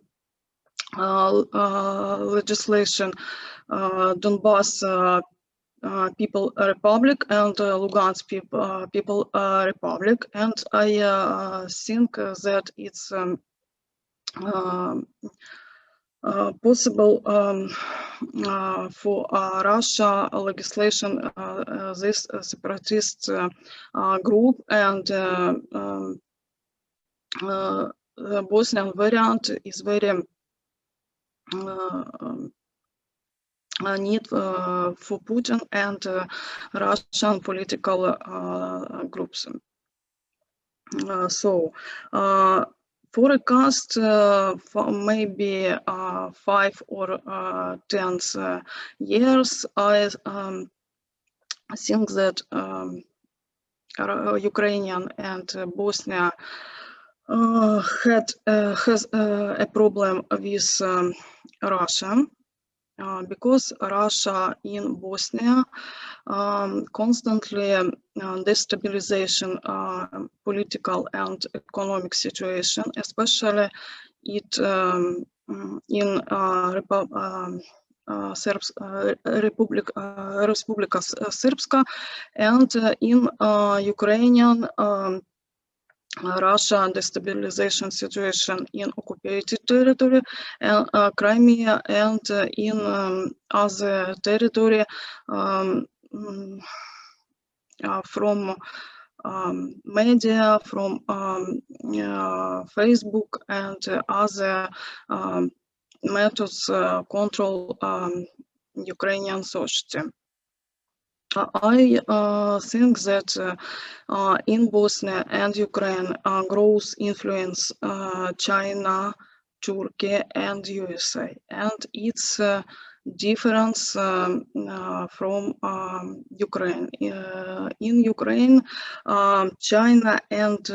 [SPEAKER 4] legislation Donbass People Republic and Lugansk People Republic, and I think that it's possible for Russia legislation this separatist group, and the Bosnian variant is very need for Putin and Russian political groups. So forecast for maybe 5 or 10 years, I think that Ukrainian and Bosnia has a problem with Russia, because Russia in Bosnia constantly destabilization political and economic situation, especially it in Republika Srpska, and in Ukrainian Russia destabilization situation in occupied territory and Crimea, and in other territory from media, from Facebook and other methods control Ukrainian society. I think that in Bosnia and Ukraine grows influence China, Turkey and USA, and its difference from Ukraine. In Ukraine, China and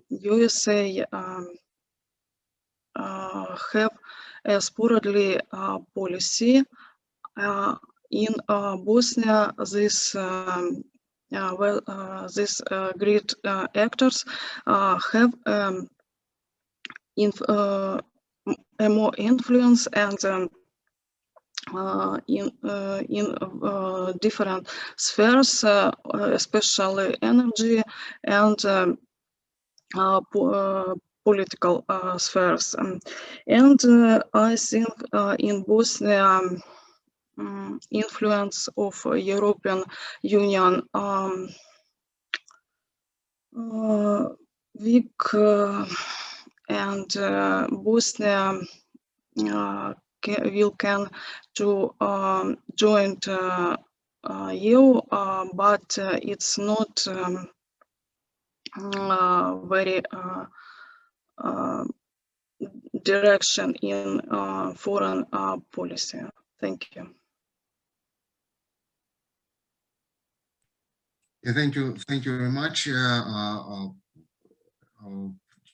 [SPEAKER 4] USA have a sporadically policy. In Bosnia, this these great actors have more influence, and in different spheres, especially energy and political spheres. And I think in Bosnia influence of European Union weak and Bosnia will can to join EU, but it's not very direction in foreign policy. Thank you.
[SPEAKER 1] Yeah, thank you very much.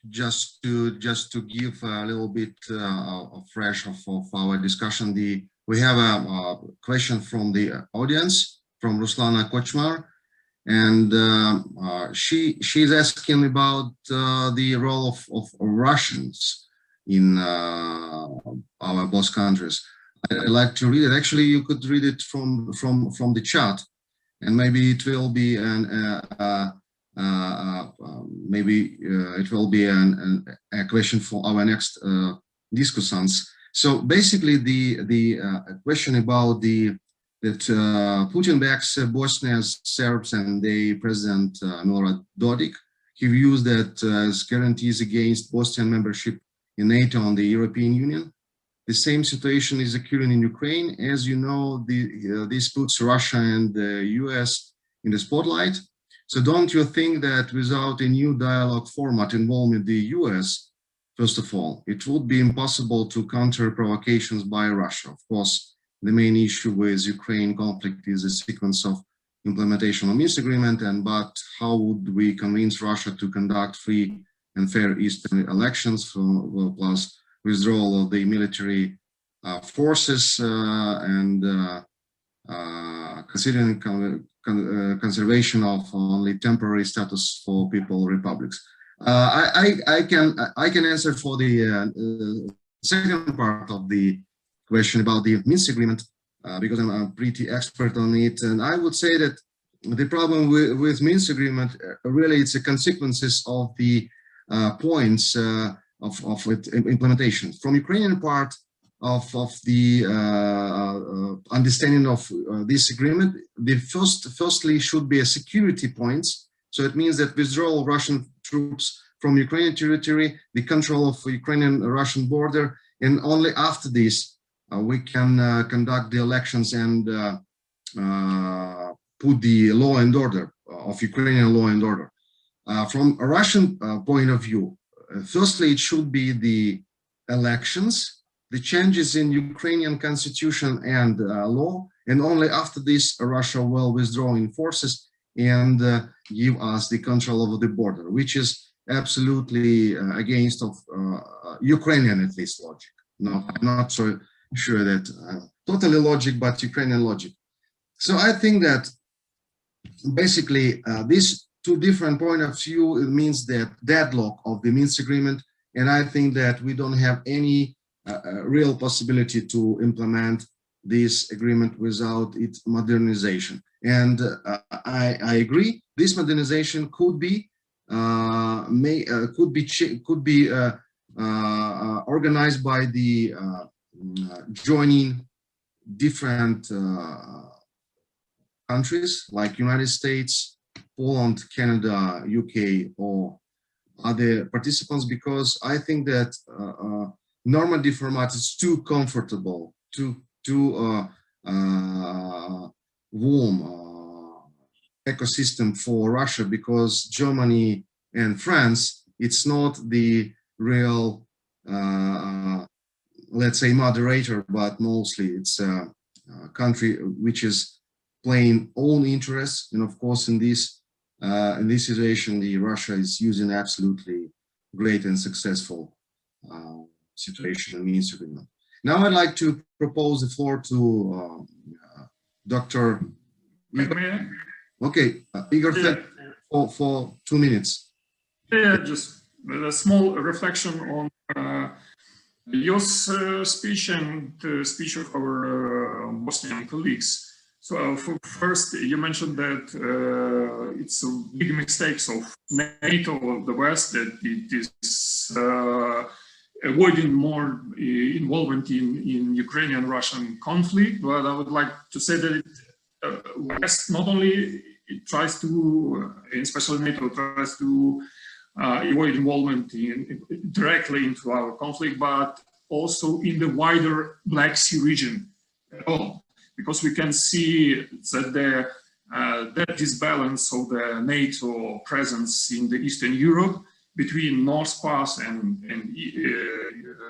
[SPEAKER 1] Just to give a little bit of fresh of our discussion, we have a question from the audience from Ruslana Kochmar, and she's asking about the role of Russians in our both countries. I'd like to read it. Actually, you could read it from the chat, and maybe it will be a question for our next discussants. So basically, the question about that Putin backs Bosnia's Serbs and the President Milorad Dodik. He views that as guarantees against Bosnian membership in NATO and the European Union. The same situation is occurring in Ukraine. As you know, this puts Russia and the US in the spotlight. So don't you think that without a new dialogue format involving the US, first of all, it would be impossible to counter provocations by Russia? Of course, the main issue with Ukraine conflict is a sequence of implementation of Minsk agreement, but how would we convince Russia to conduct free and fair Eastern elections, plus withdrawal of the military forces and considering conservation of only temporary status for people republics? I can answer for the second part of the question about the Minsk agreement because I'm a pretty expert on it, and I would say that the problem with Minsk agreement really it's the consequences of the points of its implementation. From Ukrainian part of the understanding of this agreement, the firstly should be a security points. So it means that withdrawal of Russian troops from Ukrainian territory, the control of Ukrainian-Russian border, and only after this we can conduct the elections and put the law and order of Ukrainian law and order. From a Russian point of view, firstly, it should be the elections, the changes in Ukrainian constitution and law, and only after this, Russia will withdraw in forces and give us the control over the border, which is absolutely against of Ukrainian, at least, logic. No, I'm not so sure that totally logic, but Ukrainian logic. So I think that basically these two different point of view, it means that deadlock of the Minsk agreement, and I think that we don't have any real possibility to implement this agreement without its modernization. And I agree, this modernization could be organized by the joining different countries like United States, Poland, Canada, UK, or other participants, because I think that Normandy format is too comfortable, too warm ecosystem for Russia, because Germany and France, it's not the real, let's say, moderator, but mostly it's a country which is playing own interests. And of course, in this situation, Russia is using absolutely great and successful situation in Minsk agreement. Now I'd like to propose the floor to Dr. Igor. Okay, Igor, for 2 minutes.
[SPEAKER 5] Yeah, just a small reflection on your speech and the speech of our Bosnian colleagues. So first, you mentioned that it's big mistakes of NATO or the West, that it is avoiding more involvement in Ukrainian-Russian conflict, but I would like to say that West not only it tries to, especially NATO, tries to avoid involvement directly into our conflict, but also in the wider Black Sea region at all, because we can see that that disbalance of the NATO presence in the Eastern Europe between North Pass and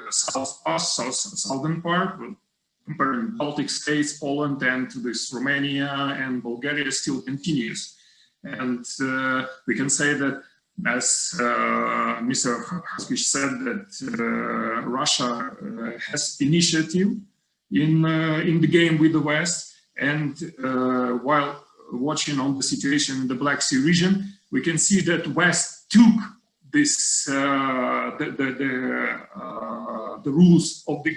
[SPEAKER 5] South Pass, southern part, comparing Baltic states, Poland, and to this Romania and Bulgaria still continues. And we can say that, as Mr. Huskić said, that Russia has initiative in the game with the West, and while watching on the situation in the Black Sea region, we can see that West took this the rules of the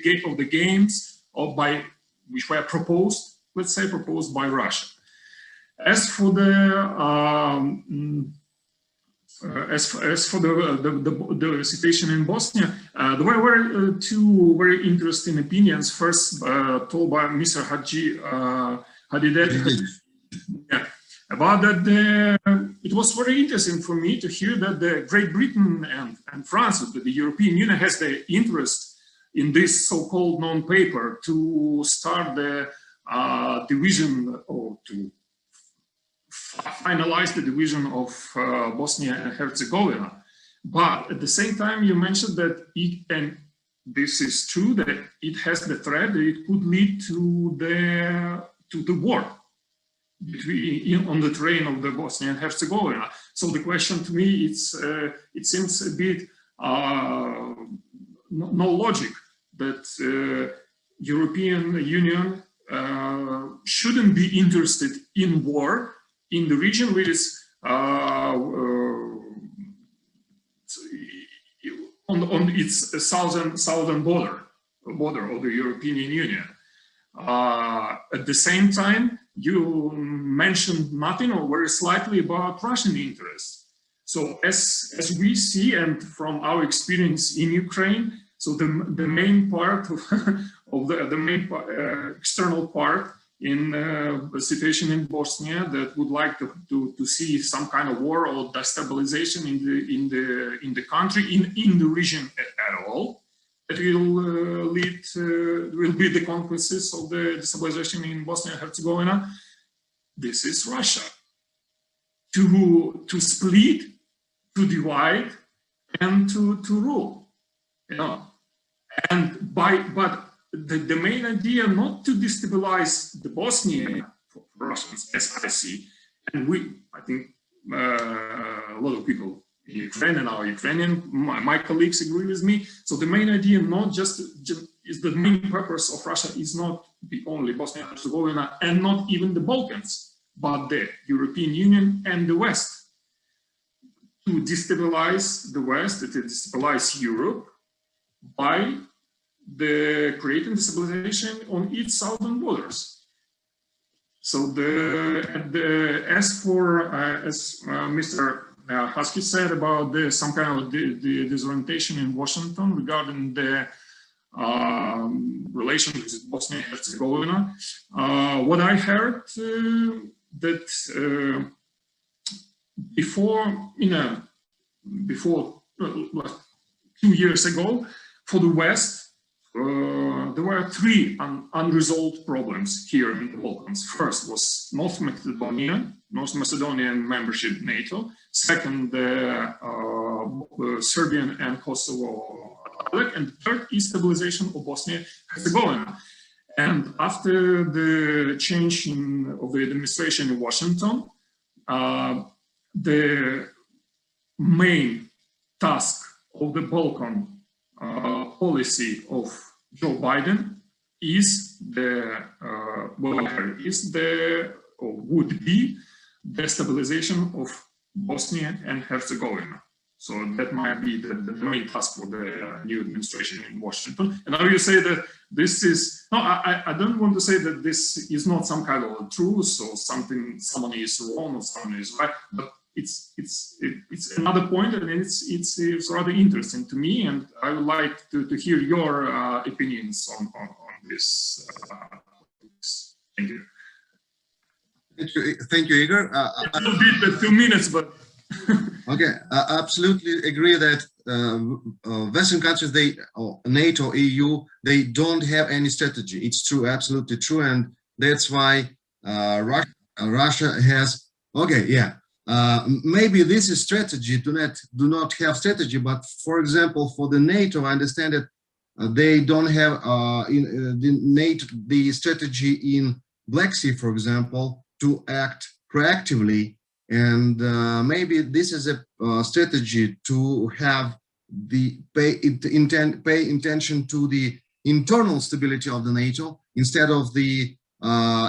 [SPEAKER 5] games which were proposed, let's say, proposed by Russia. As for the situation in Bosnia, there were two very interesting opinions. First, told by Mr. Hadžidedić. Yeah, about that, it was very interesting for me to hear that the Great Britain and France, that the European Union, has the interest in this so-called non-paper to start the division, or to finalize the division of Bosnia and Herzegovina. But at the same time, you mentioned that and this is true, that it has the threat that it could lead to the war on the terrain of the Bosnia and Herzegovina. So the question to me, it seems a bit no logic that European Union shouldn't be interested in war in the region which is on its southern border of the European Union. At the same time, you mentioned nothing or very slightly about Russian interests. So as we see, and from our experience in Ukraine, so the main part of the main external part in the situation in Bosnia that would like to see some kind of war or destabilization in the country, in the region at all, that will will be the consequences of the destabilization in Bosnia and Herzegovina. This is Russia. To split, to divide, and to rule. You know, but the main idea not to destabilize the Bosnia for Russians, as I see, and I think a lot of people in Ukraine and our Ukrainian, my colleagues agree with me. So the main idea not just is the main purpose of Russia is not the only Bosnia and Herzegovina and not even the Balkans, but the European Union and the West. To destabilize the West, to destabilize Europe by creating destabilization on its southern borders. So as Mr. Huskić said about some kind of disorientation in Washington regarding the relations with Bosnia and Herzegovina, what I heard that before 2 years ago, for the West, there were three unresolved problems here in the Balkans. First was North Macedonian membership NATO. Second, the Serbian and Kosovo, and third is stabilization of Bosnia and Herzegovina. And after the change of the administration in Washington, the main task of the Balkan policy of Joe Biden would be the stabilization of Bosnia and Herzegovina. So that might be the main task for the new administration in Washington. And now you say that this is, no, I don't want to say that this is not some kind of truth or someone is wrong or someone is right, but it's another point, and it's rather interesting to me, and I would like to hear your opinions on this. Thank you.
[SPEAKER 1] Thank you, Igor.
[SPEAKER 5] It will be the 2 minutes, but
[SPEAKER 1] okay, I absolutely agree that Western countries, NATO, EU, they don't have any strategy. It's true, absolutely true, and that's why Russia has. Okay, yeah. Maybe this is strategy. Do not have strategy, but for example, for the NATO, I understand that they don't have in the NATO the strategy in Black Sea, for example, to act proactively, and maybe this is a strategy to have the pay attention to the internal stability of the NATO instead of the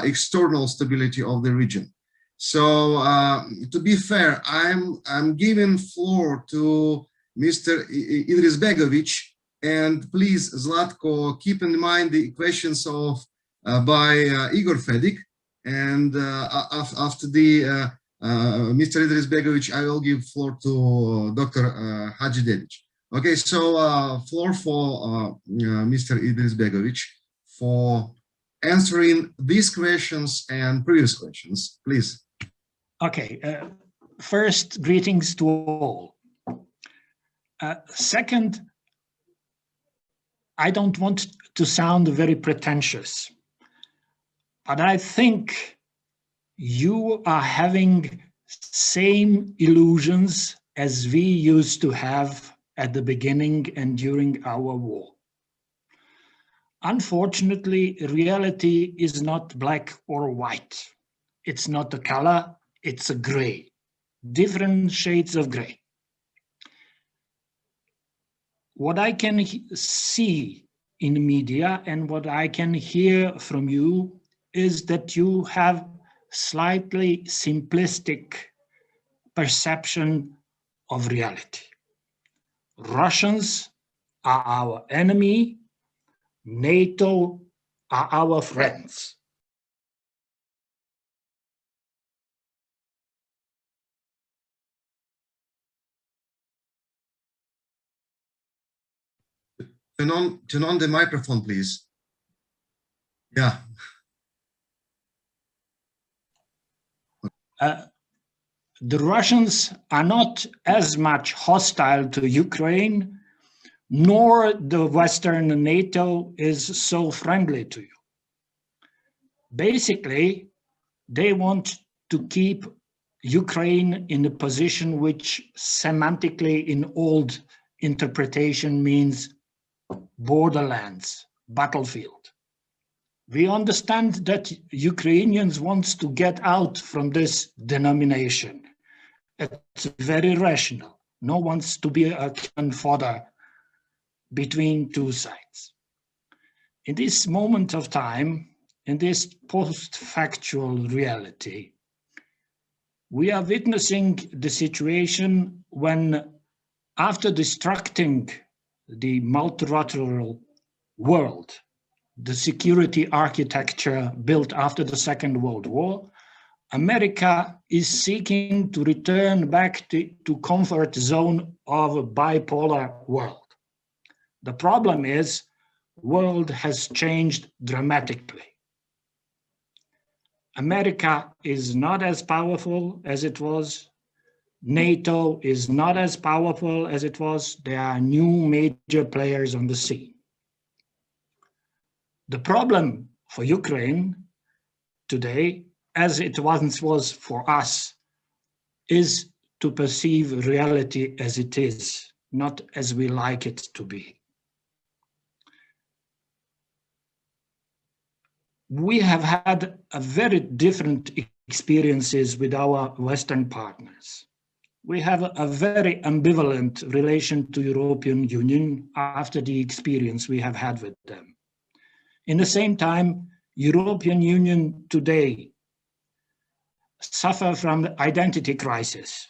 [SPEAKER 1] external stability of the region. So to be fair, I'm giving floor to Mr. Izetbegović, and please, Zlatko, keep in mind the questions of by Igor Fedik, and after the Mr. Izetbegović, I will give floor to Dr. Hadžidedić. Okay, so floor for Mr. Izetbegović for answering these questions and previous questions, please.
[SPEAKER 6] Okay, first, greetings to all. Second, I don't want to sound very pretentious, but I think you are having same illusions as we used to have at the beginning and during our war. Unfortunately, reality is not black or white. It's not a color, it's a gray, different shades of gray. What I can see in media and what I can hear from you is that you have slightly simplistic perception of reality. Russians are our enemy, NATO are our friends.
[SPEAKER 1] Turn on the microphone, please. Yeah.
[SPEAKER 6] The Russians are not as much hostile to Ukraine, nor the Western NATO is so friendly to you. Basically, they want to keep Ukraine in a position which semantically in old interpretation means borderlands, battlefield. We understand that Ukrainians want to get out from this denomination. It's very rational. No one wants to be a cannon fodder between two sides. In this moment of time, in this post-factual reality, we are witnessing the situation when, after destructing the multilateral world, the security architecture built after the Second World War, America is seeking to return back to comfort zone of a bipolar world. The problem is, world has changed dramatically. America is not as powerful as it was. NATO is not as powerful as it was. There are new major players on the scene. The problem for Ukraine today, as it once was for us, is to perceive reality as it is, not as we like it to be. We have had a very different experiences with our Western partners. We have a very ambivalent relation to European Union after the experience we have had with them. In the same time, European Union today suffer from the identity crisis.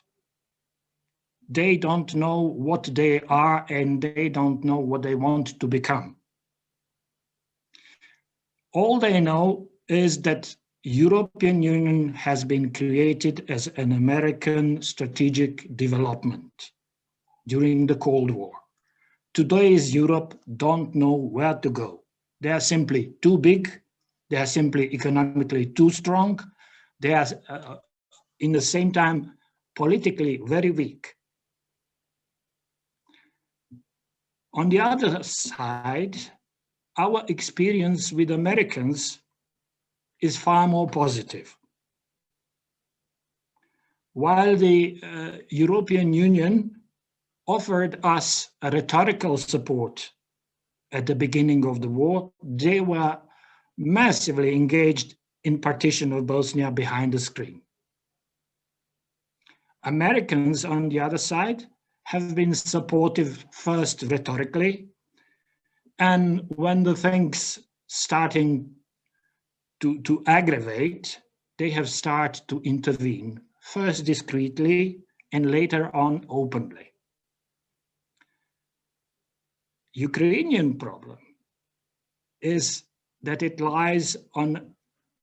[SPEAKER 6] They don't know what they are and they don't know what they want to become. All they know is that European Union has been created as an American strategic development during the Cold War. Today's Europe don't know where to go. They are simply too big. They are simply economically too strong. They are, in the same time, politically very weak. On the other side, our experience with Americans is far more positive. While the European Union offered us a rhetorical support at the beginning of the war, they were massively engaged in partition of Bosnia behind the screen. Americans, on the other side, have been supportive first rhetorically, and when the things starting to aggravate, they have started to intervene, first discreetly and later on openly. Ukrainian problem is that it lies on an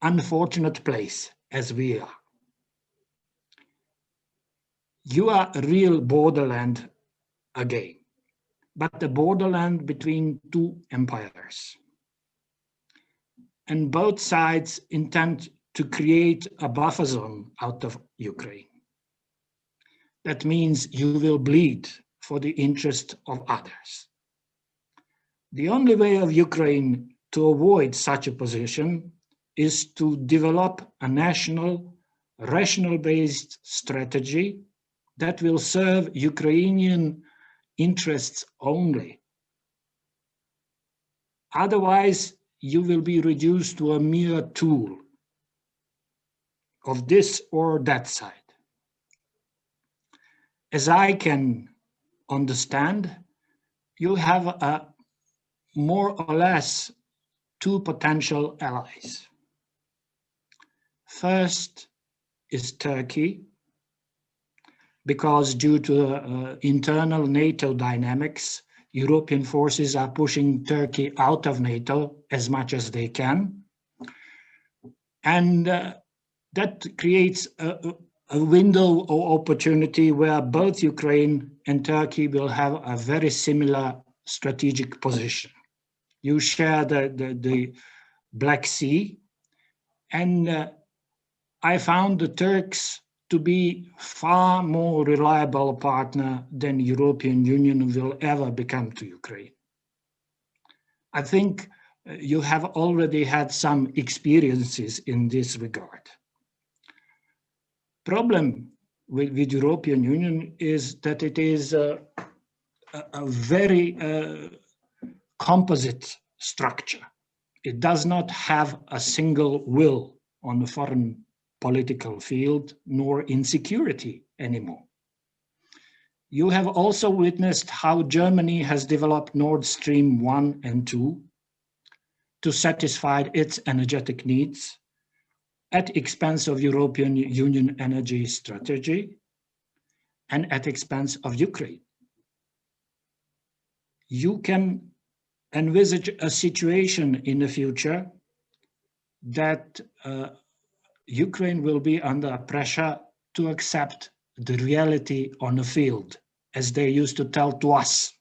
[SPEAKER 6] unfortunate place, as we are. You are a real borderland again, but the borderland between two empires. And both sides intend to create a buffer zone out of Ukraine. That means you will bleed for the interest of others. The only way of Ukraine to avoid such a position is to develop a national, rational-based strategy that will serve Ukrainian interests only. Otherwise, you will be reduced to a mere tool of this or that side. As I can understand, you have a more or less two potential allies. First is Turkey, because due to internal NATO dynamics, European forces are pushing Turkey out of NATO as much as they can. And that creates a window of opportunity where both Ukraine and Turkey will have a very similar strategic position. You share the Black Sea, and I found the Turks to be far more reliable partner than European Union will ever become to Ukraine. I think you have already had some experiences in this regard. Problem with European Union is that it is a very composite structure. It does not have a single will on the foreign political field, nor insecurity anymore. You have also witnessed how Germany has developed Nord Stream 1 and 2 to satisfy its energetic needs at expense of European Union energy strategy and at expense of Ukraine. You can envisage a situation in the future that Ukraine will be under pressure to accept the reality on the field, as they used to tell to us.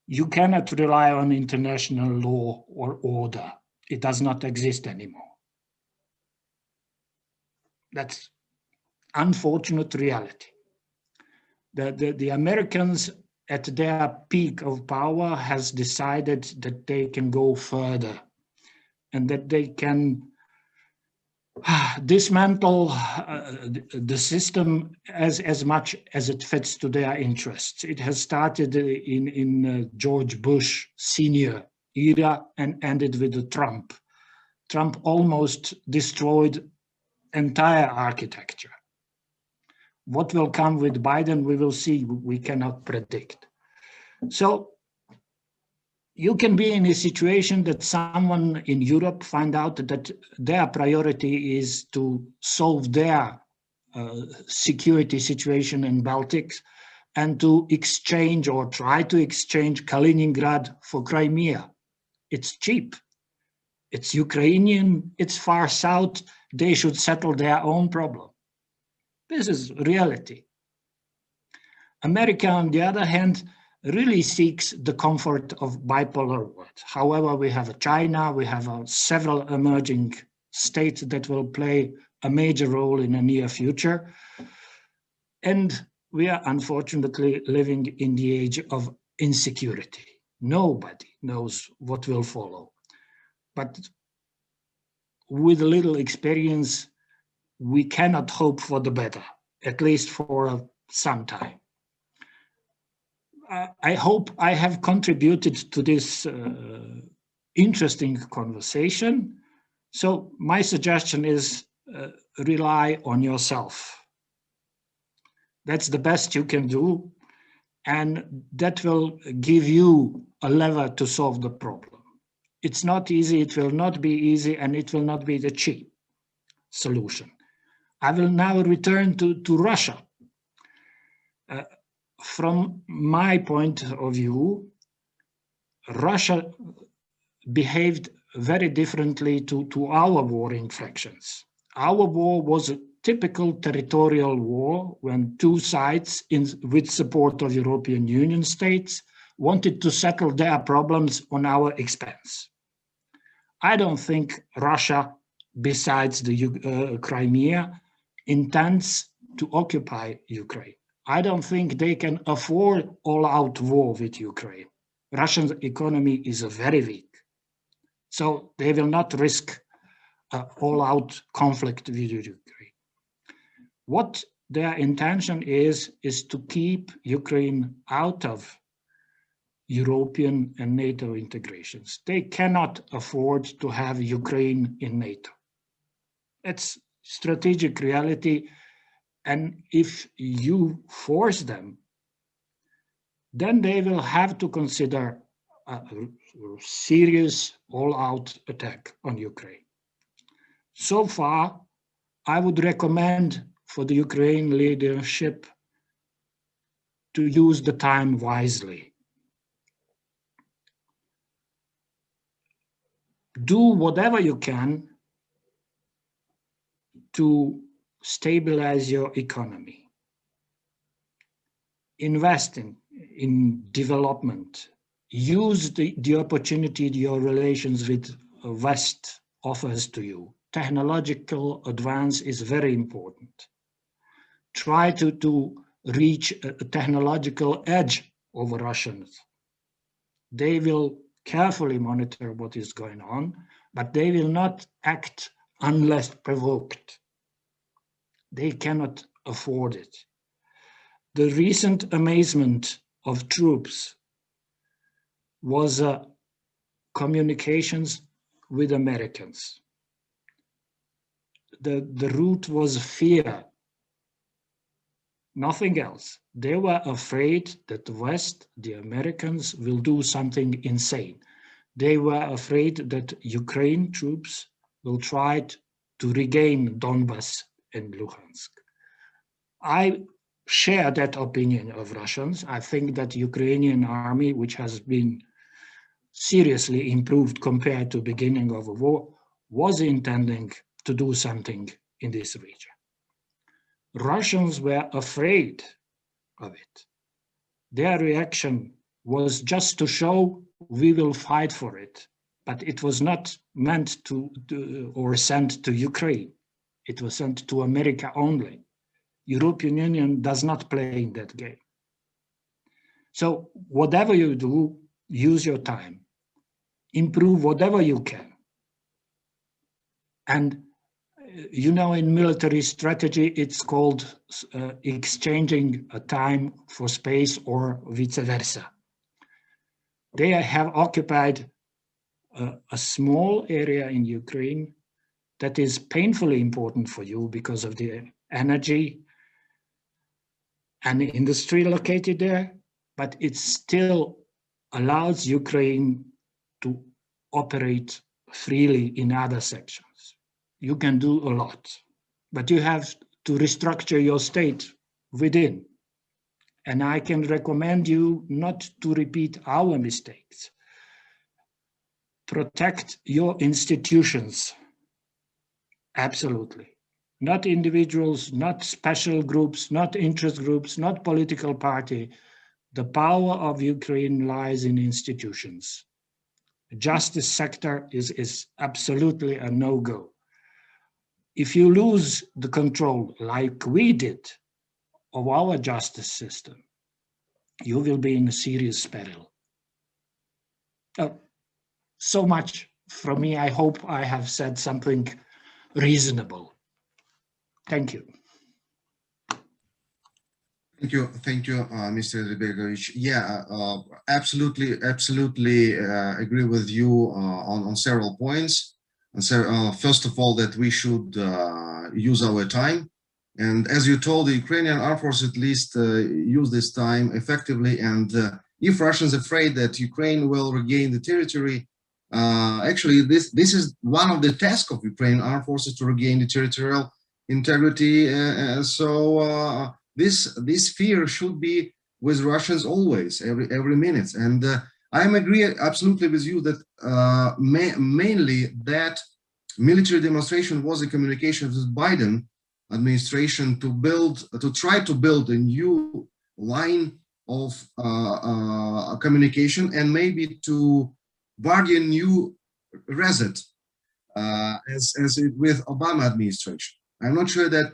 [SPEAKER 6] You cannot rely on international law or order. It does not exist anymore. That's unfortunate reality. The Americans at their peak of power has decided that they can go further and that they can dismantle the system as much as it fits to their interests. It has started in George Bush Sr. era and ended with Trump. Trump almost destroyed entire architecture. What will come with Biden, we will see. We cannot predict. So you can be in a situation that someone in Europe find out that their priority is to solve their security situation in Baltics and to exchange or try to exchange Kaliningrad for Crimea. It's cheap. It's Ukrainian, it's far south, they should settle their own problem. This is reality. America, on the other hand, really seeks the comfort of bipolar world. However, we have China, we have several emerging states that will play a major role in the near future. And we are unfortunately living in the age of insecurity. Nobody knows what will follow. But with a little experience, we cannot hope for the better, at least for some time. I hope I have contributed to this interesting conversation. So my suggestion is rely on yourself. That's the best you can do, and that will give you a lever to solve the problem. It's not easy, it will not be easy, and it will not be the cheap solution. I will now return to Russia. From my point of view, Russia behaved very differently to our warring factions. Our war was a typical territorial war when two sides, with support of European Union states, wanted to settle their problems on our expense. I don't think Russia, besides the Crimea, intends to occupy Ukraine. I don't think they can afford all-out war with Ukraine. Russian economy is very weak. So they will not risk all-out conflict with Ukraine. What their intention is to keep Ukraine out of European and NATO integrations. They cannot afford to have Ukraine in NATO. It's strategic reality. And if you force them, then they will have to consider a serious all-out attack on Ukraine. So far, I would recommend for the Ukraine leadership to use the time wisely. Do whatever you can to stabilize your economy. Invest in development. Use the opportunity your relations with West offers to you. Technological advance is very important. Try to reach a technological edge over Russians. They will carefully monitor what is going on, but they will not act unless provoked. They cannot afford it. The recent amazement of troops was communications with Americans. The root was fear, nothing else. They were afraid that the West, the Americans, will do something insane. They were afraid that Ukraine troops will try to regain Donbas and Luhansk. I share that opinion of Russians. I think that Ukrainian army, which has been seriously improved compared to the beginning of the war, was intending to do something in this region. Russians were afraid of it. Their reaction was just to show we will fight for it, but it was not meant or sent to Ukraine. It was sent to America only. European Union does not play in that game. So whatever you do, use your time, improve whatever you can. And you know, in military strategy, it's called exchanging a time for space or vice versa. They have occupied a small area in Ukraine that is painfully important for you because of the energy and the industry located there, but it still allows Ukraine to operate freely in other sections. You can do a lot, but you have to restructure your state within. And I can recommend you not to repeat our mistakes. protect your institutions. Absolutely. Not individuals, not special groups, not interest groups, not political party. The power of Ukraine lies in institutions. The justice sector is absolutely a no-go. If you lose the control, like we did, of our justice system, you will be in a serious peril. So much from me. I hope I have said something reasonable. Thank you.
[SPEAKER 1] Thank you, Mr. Zlatko. Yeah, absolutely agree with you on several points. And so, first of all, that we should use our time. And as you told, the Ukrainian armed forces at least use this time effectively. And if Russians are afraid that Ukraine will regain the territory, actually, this is one of the tasks of Ukrainian armed forces to regain the territorial integrity. This fear should be with Russians always, every minute. And I agree absolutely with you that mainly that military demonstration was a communication with Biden administration to try to build a new line of communication and maybe to bargain new reset as it with Obama administration. I'm not sure that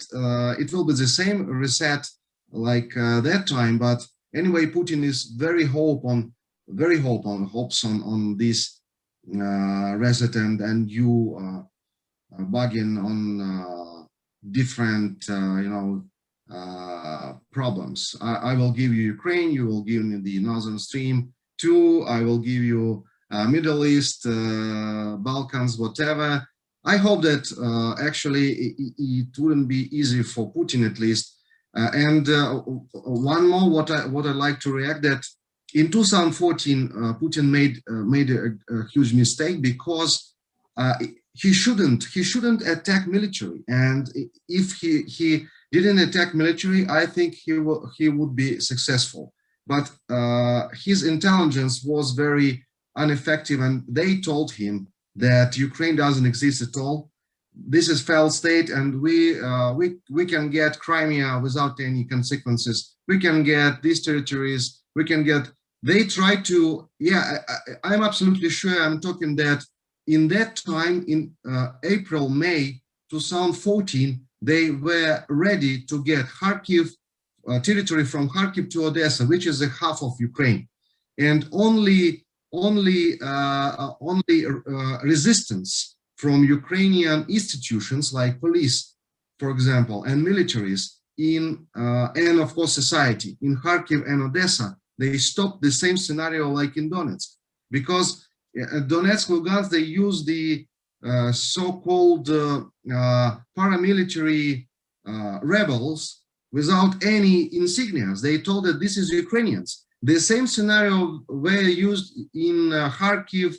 [SPEAKER 1] it will be the same reset like that time, but anyway, Putin is very hopes on this reset and you bargain on different problems. I will give you Ukraine, you will give me the Northern Stream 2, I will give you Middle East, Balkans, whatever. I hope that actually it wouldn't be easy for Putin at least. One more, what I like to react that in 2014 Putin made a huge mistake because he shouldn't attack military, and if he didn't attack military, I think he would be successful. But his intelligence was very ineffective, and they told him that Ukraine doesn't exist at all. This is failed state, and we can get Crimea without any consequences. We can get these territories. We can get. They try to. Yeah, I'm absolutely sure. I'm talking that in that time, in April, May 2014, they were ready to get Kharkiv territory from Kharkiv to Odessa, which is a half of Ukraine, and only resistance from Ukrainian institutions like police, for example, and militaries and of course society in Kharkiv and Odessa, they stopped the same scenario like in Donetsk, because Donetsk, Lugansk, they use the so-called paramilitary rebels without any insignias. They told that this is Ukrainians. The same scenario were used in Kharkiv,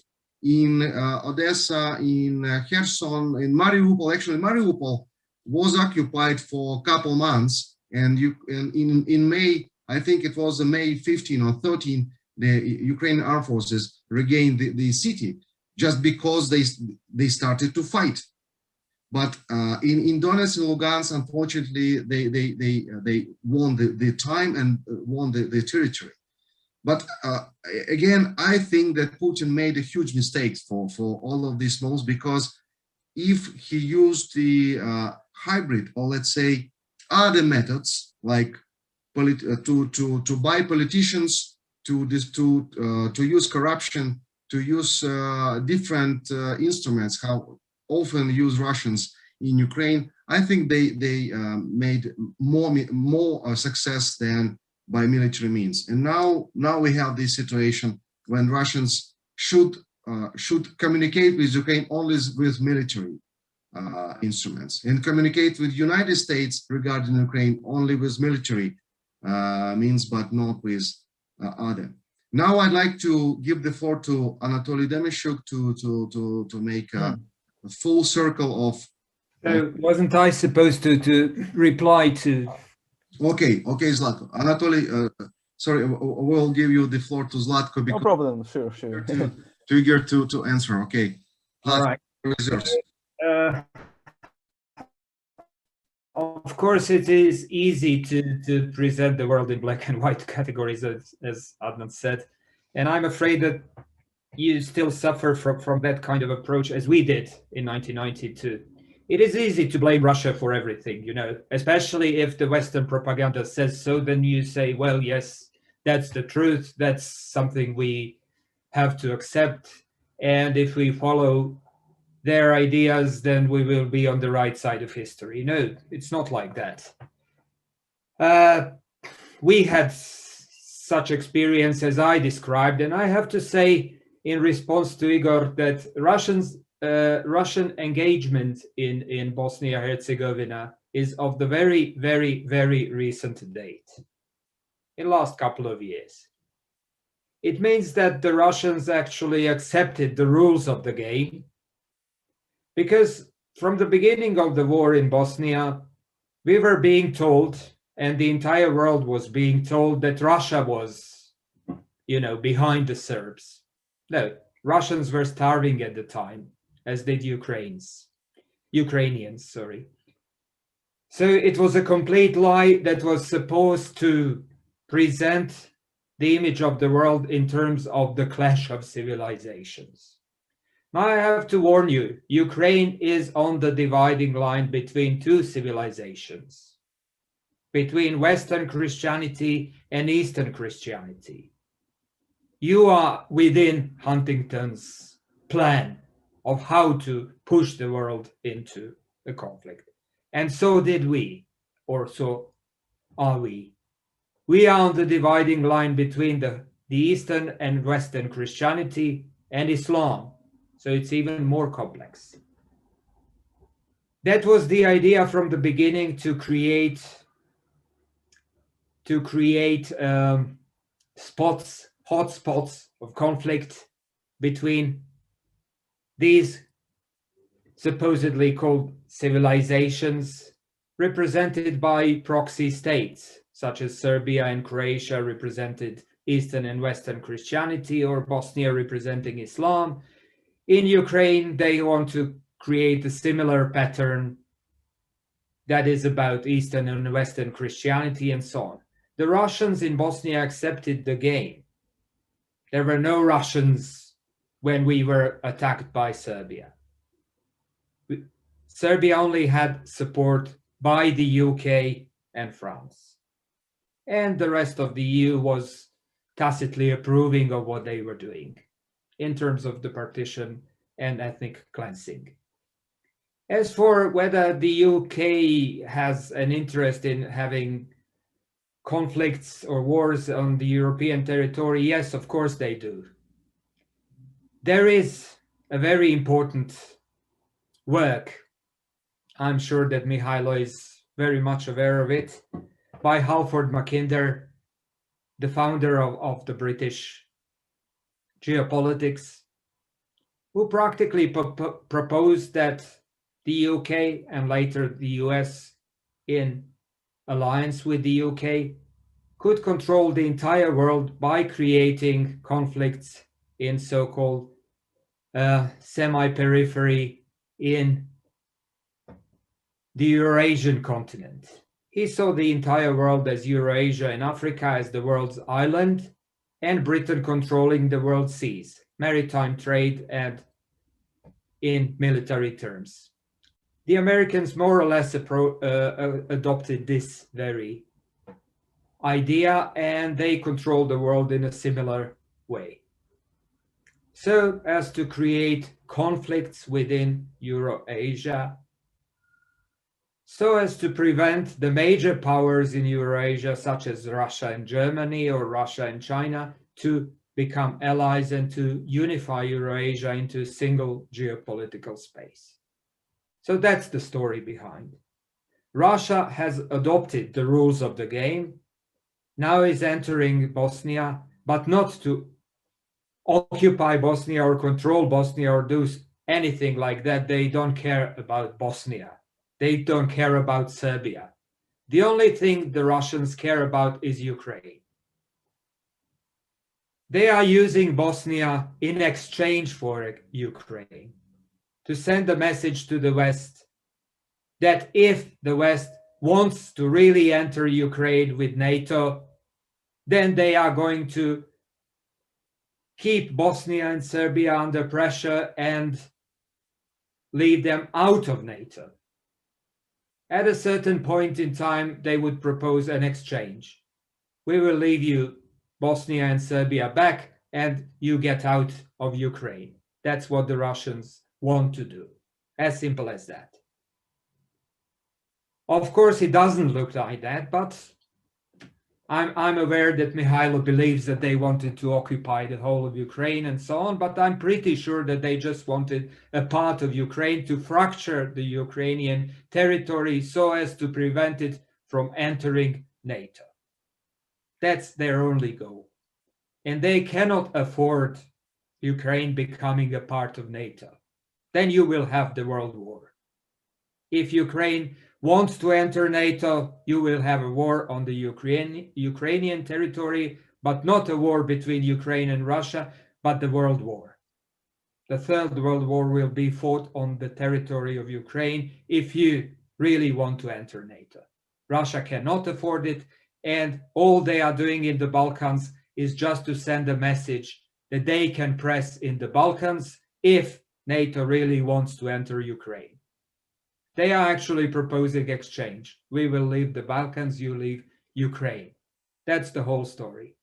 [SPEAKER 1] in Odessa, in Kherson, in Mariupol. Actually, Mariupol was occupied for a couple months, and in May, I think it was May 15 or 13, the Ukrainian armed forces regained the city just because they started to fight. But in Donetsk and Lugansk, unfortunately, they won the time and won the territory. But again, I think that Putin made a huge mistake for all of these moves, because if he used the hybrid, or let's say other methods like to buy politicians, to use corruption, to use different instruments, how often use Russians in Ukraine, I think they made more success than by military means. And now we have this situation when Russians should communicate with Ukraine only with military instruments, and communicate with United States regarding Ukraine only with military means, but not with other. Now I'd like to give the floor to Anatoly Demishuk to make a full circle of.
[SPEAKER 2] So wasn't I supposed to reply to?
[SPEAKER 1] Okay, Zlatko. Anatoly, sorry, we'll give you the floor to Zlatko.
[SPEAKER 7] No problem. Sure.
[SPEAKER 1] too eager to answer. Okay.
[SPEAKER 2] All right. Of course, it is easy to present the world in black and white categories, as Adnan said. And I'm afraid that you still suffer from that kind of approach, as we did in 1992. It is easy to blame Russia for everything, you know, especially if the Western propaganda says so, then you say, well, yes, that's the truth. That's something we have to accept. And if we follow their ideas, then we will be on the right side of history. No, it's not like that. We had such experience as I described, and I have to say, in response to Igor, that Russian engagement in Bosnia-Herzegovina is of the very, very, very recent date, in the last couple of years. It means that the Russians actually accepted the rules of the game, because from the beginning of the war in Bosnia, we were being told, and the entire world was being told, that Russia was, you know, behind the Serbs. No, Russians were starving at the time, as did Ukrainians, sorry. So it was a complete lie that was supposed to present the image of the world in terms of the clash of civilizations. Now I have to warn you, Ukraine is on the dividing line between two civilizations, between Western Christianity and Eastern Christianity. You are within Huntington's plan of how to push the world into a conflict. And so did we, or so are we. We are on the dividing line between the Eastern and Western Christianity and Islam. So it's even more complex. That was the idea from the beginning, to create hotspots of conflict between these supposedly called civilizations, represented by proxy states, such as Serbia and Croatia represented Eastern and Western Christianity, or Bosnia representing Islam. In Ukraine, they want to create a similar pattern that is about Eastern and Western Christianity and so on. The Russians in Bosnia accepted the game. There were no Russians when we were attacked by Serbia. Serbia only had support by the UK and France. And the rest of the EU was tacitly approving of what they were doing in terms of the partition and ethnic cleansing. As for whether the UK has an interest in having conflicts or wars on the European territory, yes, of course they do. There is a very important work, I'm sure that Mykhailo is very much aware of it, by Halford Mackinder, the founder of the British Geopolitics, who practically proposed that the UK and later the US, in alliance with the UK, could control the entire world by creating conflicts in so-called semi-periphery in the Eurasian continent. He saw the entire world as Eurasia and Africa as the world's island, and Britain controlling the world seas, maritime trade, and in military terms. The Americans more or less adopted this very idea, and they control the world in a similar way, so as to create conflicts within Eurasia, so as to prevent the major powers in Eurasia, such as Russia and Germany or Russia and China, to become allies and to unify Eurasia into a single geopolitical space. So that's the story behind. Russia has adopted the rules of the game, now is entering Bosnia, but not to occupy Bosnia or control Bosnia or do anything like that. They don't care about Bosnia. They don't care about Serbia. The only thing the Russians care about is Ukraine. They are using Bosnia in exchange for Ukraine to send a message to the West that if the West wants to really enter Ukraine with NATO, then they are going to keep Bosnia and Serbia under pressure and leave them out of NATO. At a certain point in time, they would propose an exchange. We will leave you Bosnia and Serbia back, and you get out of Ukraine. That's what the Russians want to do. As simple as that. Of course, it doesn't look like that, but I'm aware that Mykhailo believes that they wanted to occupy the whole of Ukraine and so on, but I'm pretty sure that they just wanted a part of Ukraine to fracture the Ukrainian territory so as to prevent it from entering NATO. That's their only goal. And they cannot afford Ukraine becoming a part of NATO. Then you will have the World War. If Ukraine wants to enter NATO, you will have a war on the Ukrainian territory, but not a war between Ukraine and Russia, but the World War. The Third World War will be fought on the territory of Ukraine if you really want to enter NATO. Russia cannot afford it, and all they are doing in the Balkans is just to send a message that they can press in the Balkans if NATO really wants to enter Ukraine. They are actually proposing exchange. We will leave the Balkans, you leave Ukraine. That's the whole story.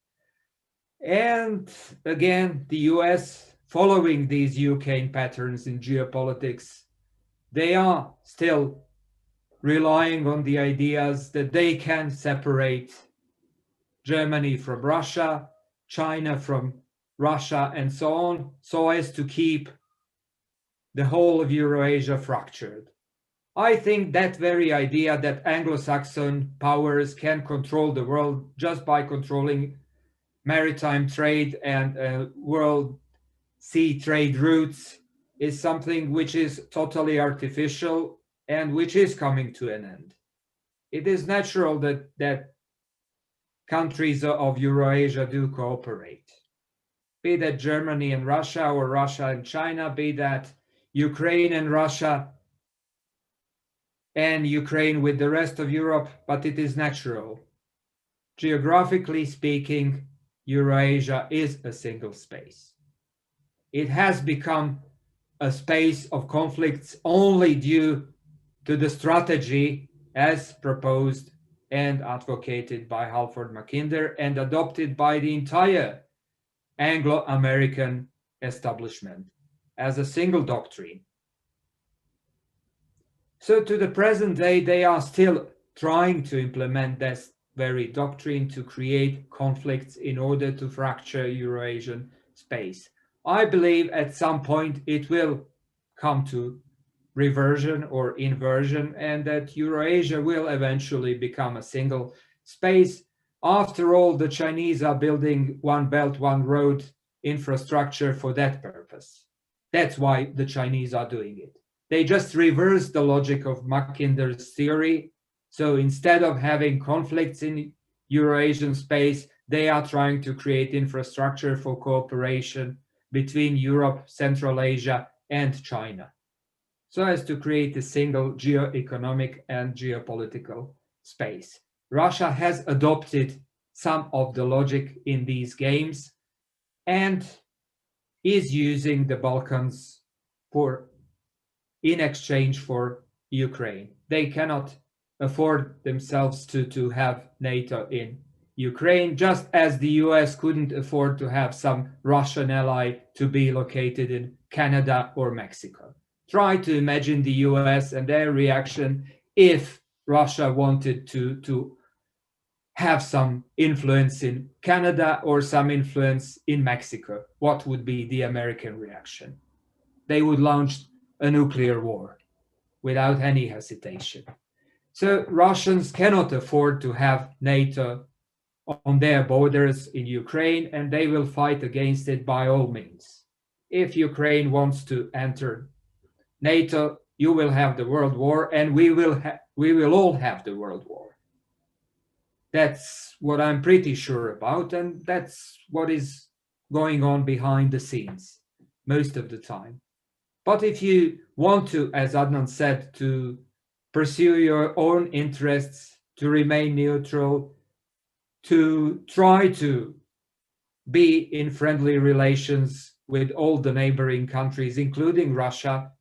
[SPEAKER 2] And again, the US, following these UK patterns in geopolitics, they are still relying on the ideas that they can separate Germany from Russia, China from Russia, and so on, so as to keep the whole of Eurasia fractured. I think that very idea that Anglo-Saxon powers can control the world just by controlling maritime trade and world sea trade routes is something which is totally artificial and which is coming to an end. It is natural that countries of Eurasia do cooperate, be that Germany and Russia or Russia and China, be that Ukraine and Russia and Ukraine with the rest of Europe, but it is natural. Geographically speaking, Eurasia is a single space. It has become a space of conflicts only due to the strategy as proposed and advocated by Halford Mackinder and adopted by the entire Anglo-American establishment as a single doctrine. So to the present day, they are still trying to implement this very doctrine to create conflicts in order to fracture Eurasian space. I believe at some point it will come to reversion or inversion, and that Eurasia will eventually become a single space. After all, the Chinese are building one belt, one road infrastructure for that purpose. That's why the Chinese are doing it. They just reverse the logic of Mackinder's theory. So instead of having conflicts in Eurasian space, they are trying to create infrastructure for cooperation between Europe, Central Asia, and China, so as to create a single geo-economic and geopolitical space. Russia has adopted some of the logic in these games and is using the Balkans in exchange for Ukraine. They cannot afford themselves to have NATO in Ukraine, just as the US couldn't afford to have some Russian ally to be located in Canada or Mexico. Try to imagine the US and their reaction if Russia wanted to have some influence in Canada or some influence in Mexico. What would be the American reaction? They would launch a nuclear war without any hesitation. So Russians cannot afford to have NATO on their borders in Ukraine, and they will fight against it by all means. If Ukraine wants to enter NATO, you will have the World War, and we will all have the World War. That's what I'm pretty sure about, and that's what is going on behind the scenes most of the time. But if you want to, as Adnan said, to pursue your own interests, to remain neutral, to try to be in friendly relations with all the neighboring countries, including Russia,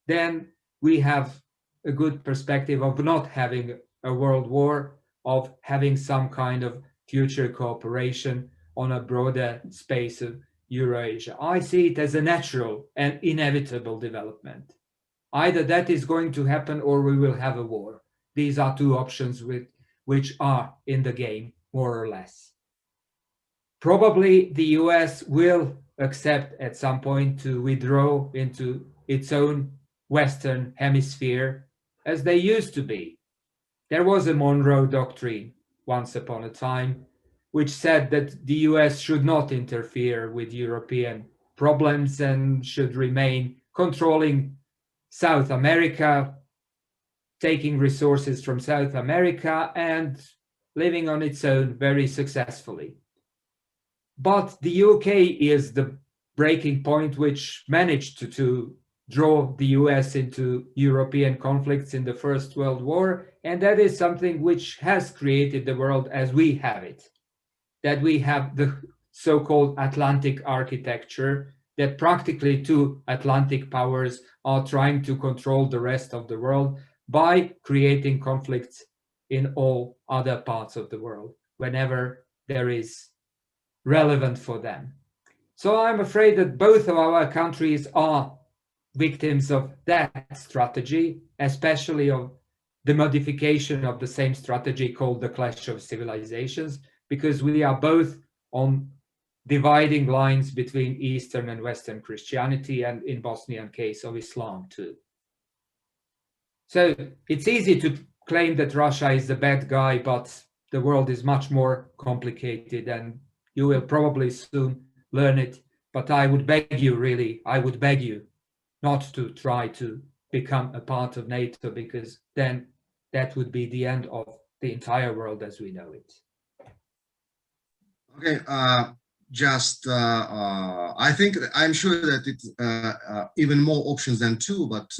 [SPEAKER 2] then we have a good perspective of not having a world war, of having some kind of future cooperation on a broader space of Eurasia. I see it as a natural and inevitable development. Either that is going to happen or we will have a war. These are two options which are in the game, more or less. Probably the US will accept at some point to withdraw into its own Western hemisphere as they used to be. There was a Monroe Doctrine once upon a time, which said that the US should not interfere with European problems and should remain controlling South America, taking resources from South America and living on its own very successfully. But the UK is the breaking point which managed to draw the US into European conflicts in the First World War, and that is something which has created the world as we have it. That we have the so-called Atlantic architecture, that practically two Atlantic powers are trying to control the rest of the world by creating conflicts in all other parts of the world whenever there is relevant for them. So I'm afraid that both of our countries are victims of that strategy, especially of the modification of the same strategy called the clash of civilizations, because we are both on dividing lines between Eastern and Western Christianity, and in Bosnian case of Islam too. So it's easy to claim that Russia is the bad guy, but the world is much more complicated, and you will probably soon learn it. But I would beg you, really, I would beg you not to try to become a part of NATO, because then that would be the end of the entire world as we know it.
[SPEAKER 1] Okay, I think I'm sure that it's even more options than two, but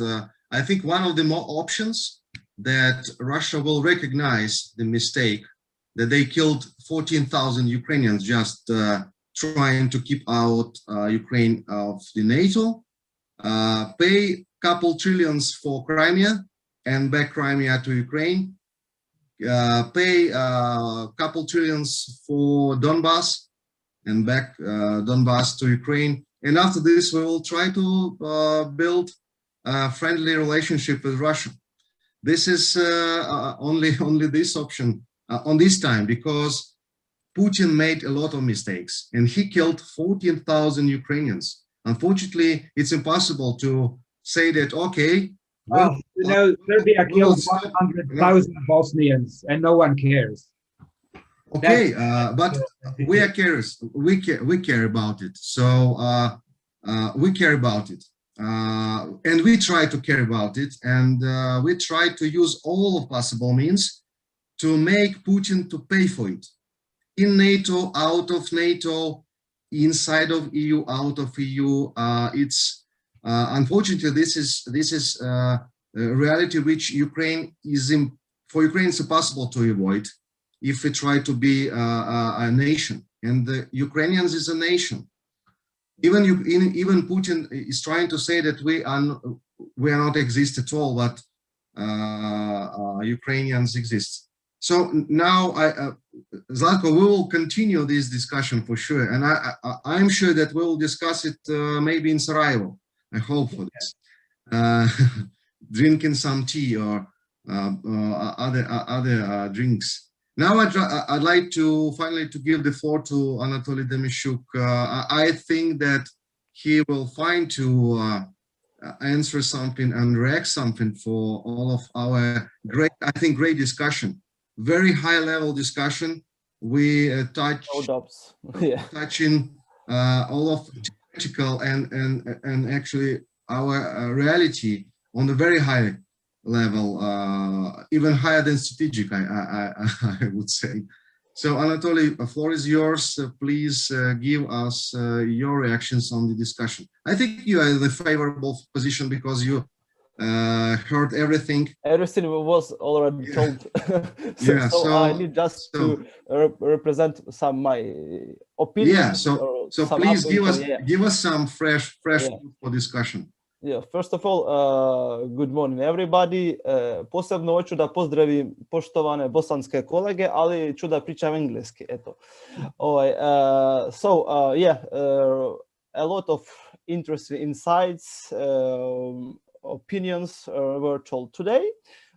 [SPEAKER 1] I think one of the more options that Russia will recognize the mistake that they killed 14,000 Ukrainians just trying to keep out Ukraine of the NATO, pay couple trillions for Crimea and back Crimea to Ukraine, pay couple trillions for Donbass and back Donbass to Ukraine. And after this, we will try to build a friendly relationship with Russia. This is only this option on this time, because Putin made a lot of mistakes and he killed 14,000 Ukrainians. Unfortunately, it's impossible to say that, okay,
[SPEAKER 2] well, you know, Serbia killed 100,000 Bosnians and no one cares.
[SPEAKER 1] Okay, but we are curious. We care about it. So we care about it, and we try to care about it, and we try to use all of possible means to make Putin to pay for it. In NATO, out of NATO, inside of EU, out of EU. It's unfortunately this is a reality which Ukraine is for Ukraine it's impossible to avoid if we try to be a nation, and the Ukrainians is a nation. Even Putin is trying to say that we are not exist at all, but Ukrainians exist. So now, Zlatko, we will continue this discussion for sure, and I'm sure that we will discuss it maybe in Sarajevo. I hope for this, drinking some tea or other drinks. Now I'd like to finally to give the floor to Anatoly Demishuk. I think that he will find to answer something and react something for all of our great discussion. Very high level discussion. We touching all of theoretical and actually our reality on a very high level, even higher than strategic, I would say. So Anatoly, the floor is yours. Please give us your reactions on the discussion. I think you are in the favorable position because you heard everything.
[SPEAKER 7] Everything was already told. So I need just to represent some my opinion.
[SPEAKER 1] Yeah, so please give us some fresh for discussion.
[SPEAKER 7] Yeah, first of all, good morning everybody. Posebno hoću da pozdravim poštovane bosanske kolege, ali ću da pričam engleski, eto. A lot of interesting insights, opinions were told today.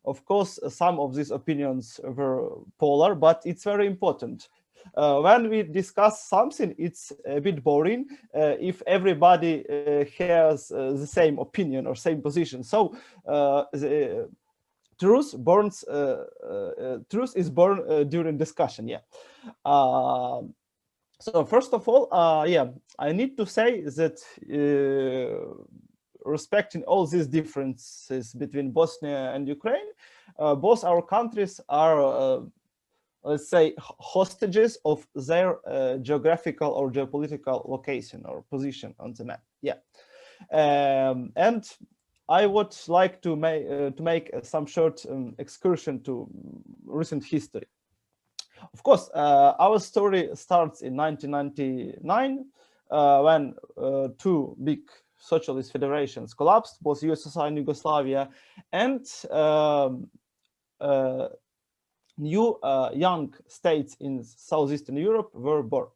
[SPEAKER 7] Of course, some of these opinions were polar, but it's very important. When we discuss something, it's a bit boring if everybody has the same opinion or same position. So the truth is born during discussion. Yeah. So first of all, I need to say that respecting all these differences between Bosnia and Ukraine, both our countries are let's say hostages of their geographical or geopolitical location or position on the map. Yeah, and I would like to make some short excursion to recent history. Of course, our story starts in 1999 when two big socialist federations collapsed, both USSR and Yugoslavia, and new young states in Southeastern Europe were born.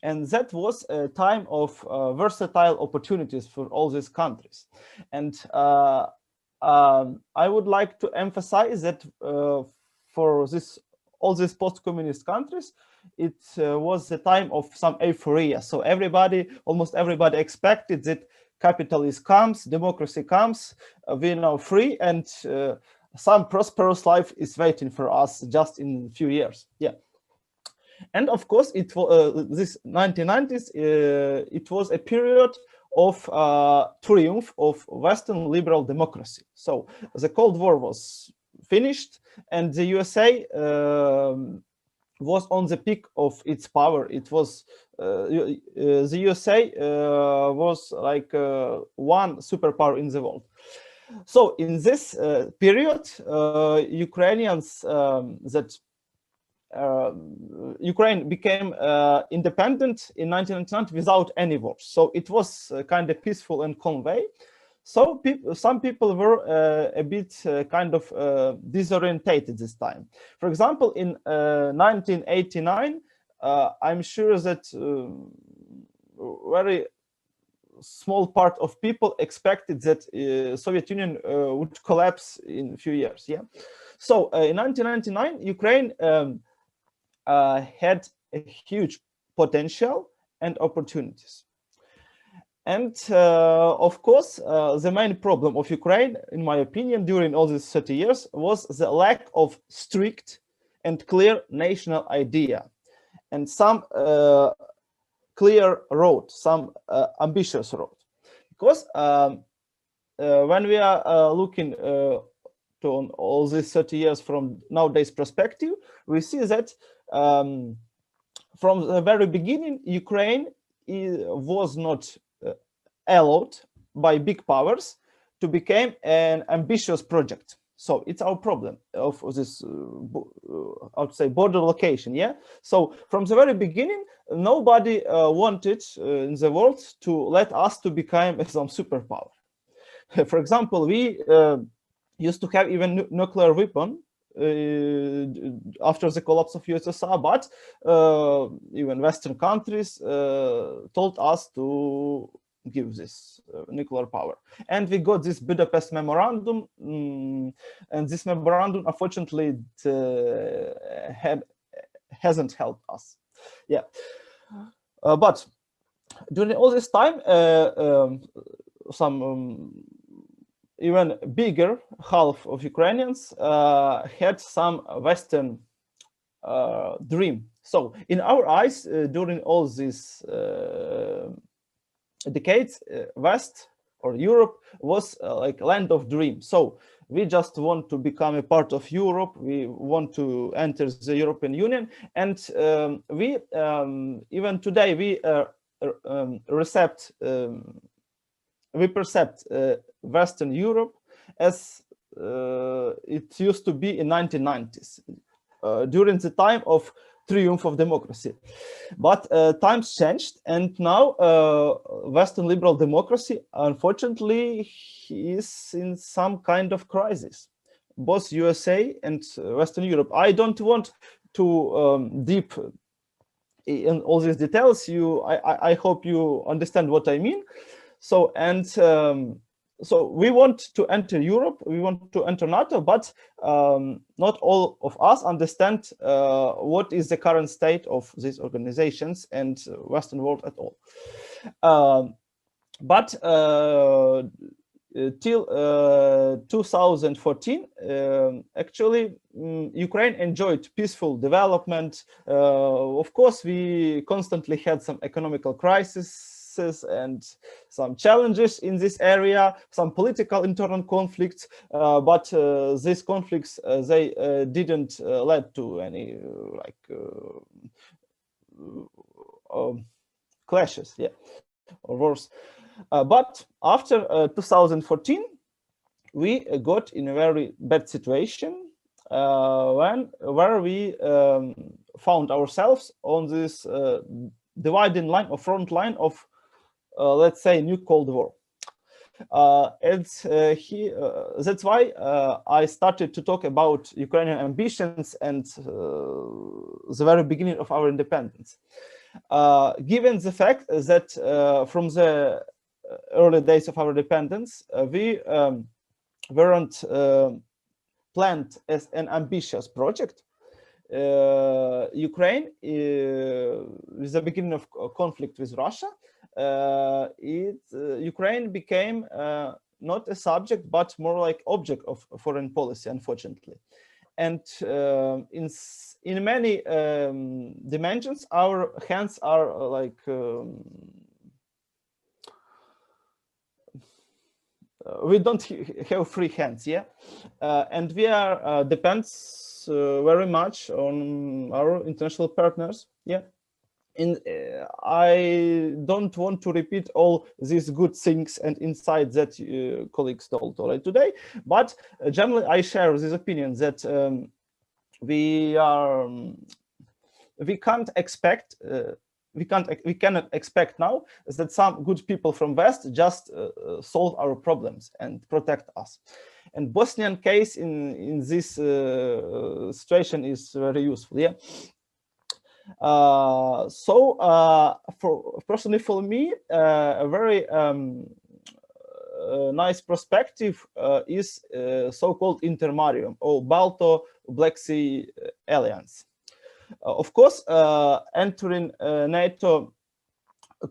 [SPEAKER 7] And that was a time of versatile opportunities for all these countries. And I would like to emphasize that for all these post-communist countries, it was the time of some euphoria. So almost everybody expected that capitalism comes, democracy comes, we're now free, and some prosperous life is waiting for us just in a few years. Yeah, and of course, it was this 1990s. It was a period of triumph of Western liberal democracy. So the Cold War was finished, and the USA was on the peak of its power. It was the USA was like one superpower in the world. So in this period, Ukrainians Ukraine became independent in 1999 without any wars. So it was kind of peaceful and calm way. So some people were a bit kind of disorientated this time. For example, in 1989, I'm sure that very small part of people expected that Soviet Union would collapse in a few years. Yeah. So in 1999, Ukraine had a huge potential and opportunities. And of course, the main problem of Ukraine, in my opinion, during all these 30 years was the lack of strict and clear national idea and some clear road, some ambitious road. Because when we are looking to all these 30 years from nowadays perspective, we see that from the very beginning, Ukraine was not allowed by big powers to become an ambitious project. So it's our problem of this, I would say, border location. Yeah. So from the very beginning, nobody wanted in the world to let us to become some superpower. For example, we used to have even nuclear weapon after the collapse of USSR, but even Western countries told us to give this nuclear power. And we got this Budapest memorandum, and this memorandum, unfortunately, hasn't helped us. Yeah, but during all this time, some even bigger half of Ukrainians had some Western dream. So in our eyes, during all these decades, West or Europe was like land of dreams. So we just want to become a part of Europe. We want to enter the European Union, and we even today we perceive Western Europe as it used to be in 1990s, during the time of triumph of democracy. But times changed, and now Western liberal democracy, unfortunately, is in some kind of crisis. Both USA and Western Europe. I don't want to deep in all these details. I hope you understand what I mean. So, and so we want to enter Europe, we want to enter NATO, but not all of us understand what is the current state of these organizations and Western world at all. But till 2014, actually, Ukraine enjoyed peaceful development. Of course, we constantly had some economical crisis and some challenges in this area, some political internal conflicts, but these conflicts they didn't lead to any clashes, yeah, or worse. But after 2014, we got in a very bad situation where we found ourselves on this dividing line or front line of let's say new Cold War. That's why I started to talk about Ukrainian ambitions and the very beginning of our independence. Given the fact that from the early days of our independence, we weren't planned as an ambitious project. Ukraine, with the beginning of conflict with Russia, Ukraine became not a subject, but more like object of foreign policy, unfortunately. And in many dimensions, our hands are like we don't have free hands, yeah, and we are depends very much on our international partners, yeah. I don't want to repeat all these good things and insights that colleagues told already today, but generally I share this opinion that we cannot expect now that some good people from West just solve our problems and protect us. And Bosnian case in this situation is very useful, yeah. Personally for me, a very nice perspective is so-called Intermarium or Balto-Black Sea Alliance. Of course, entering NATO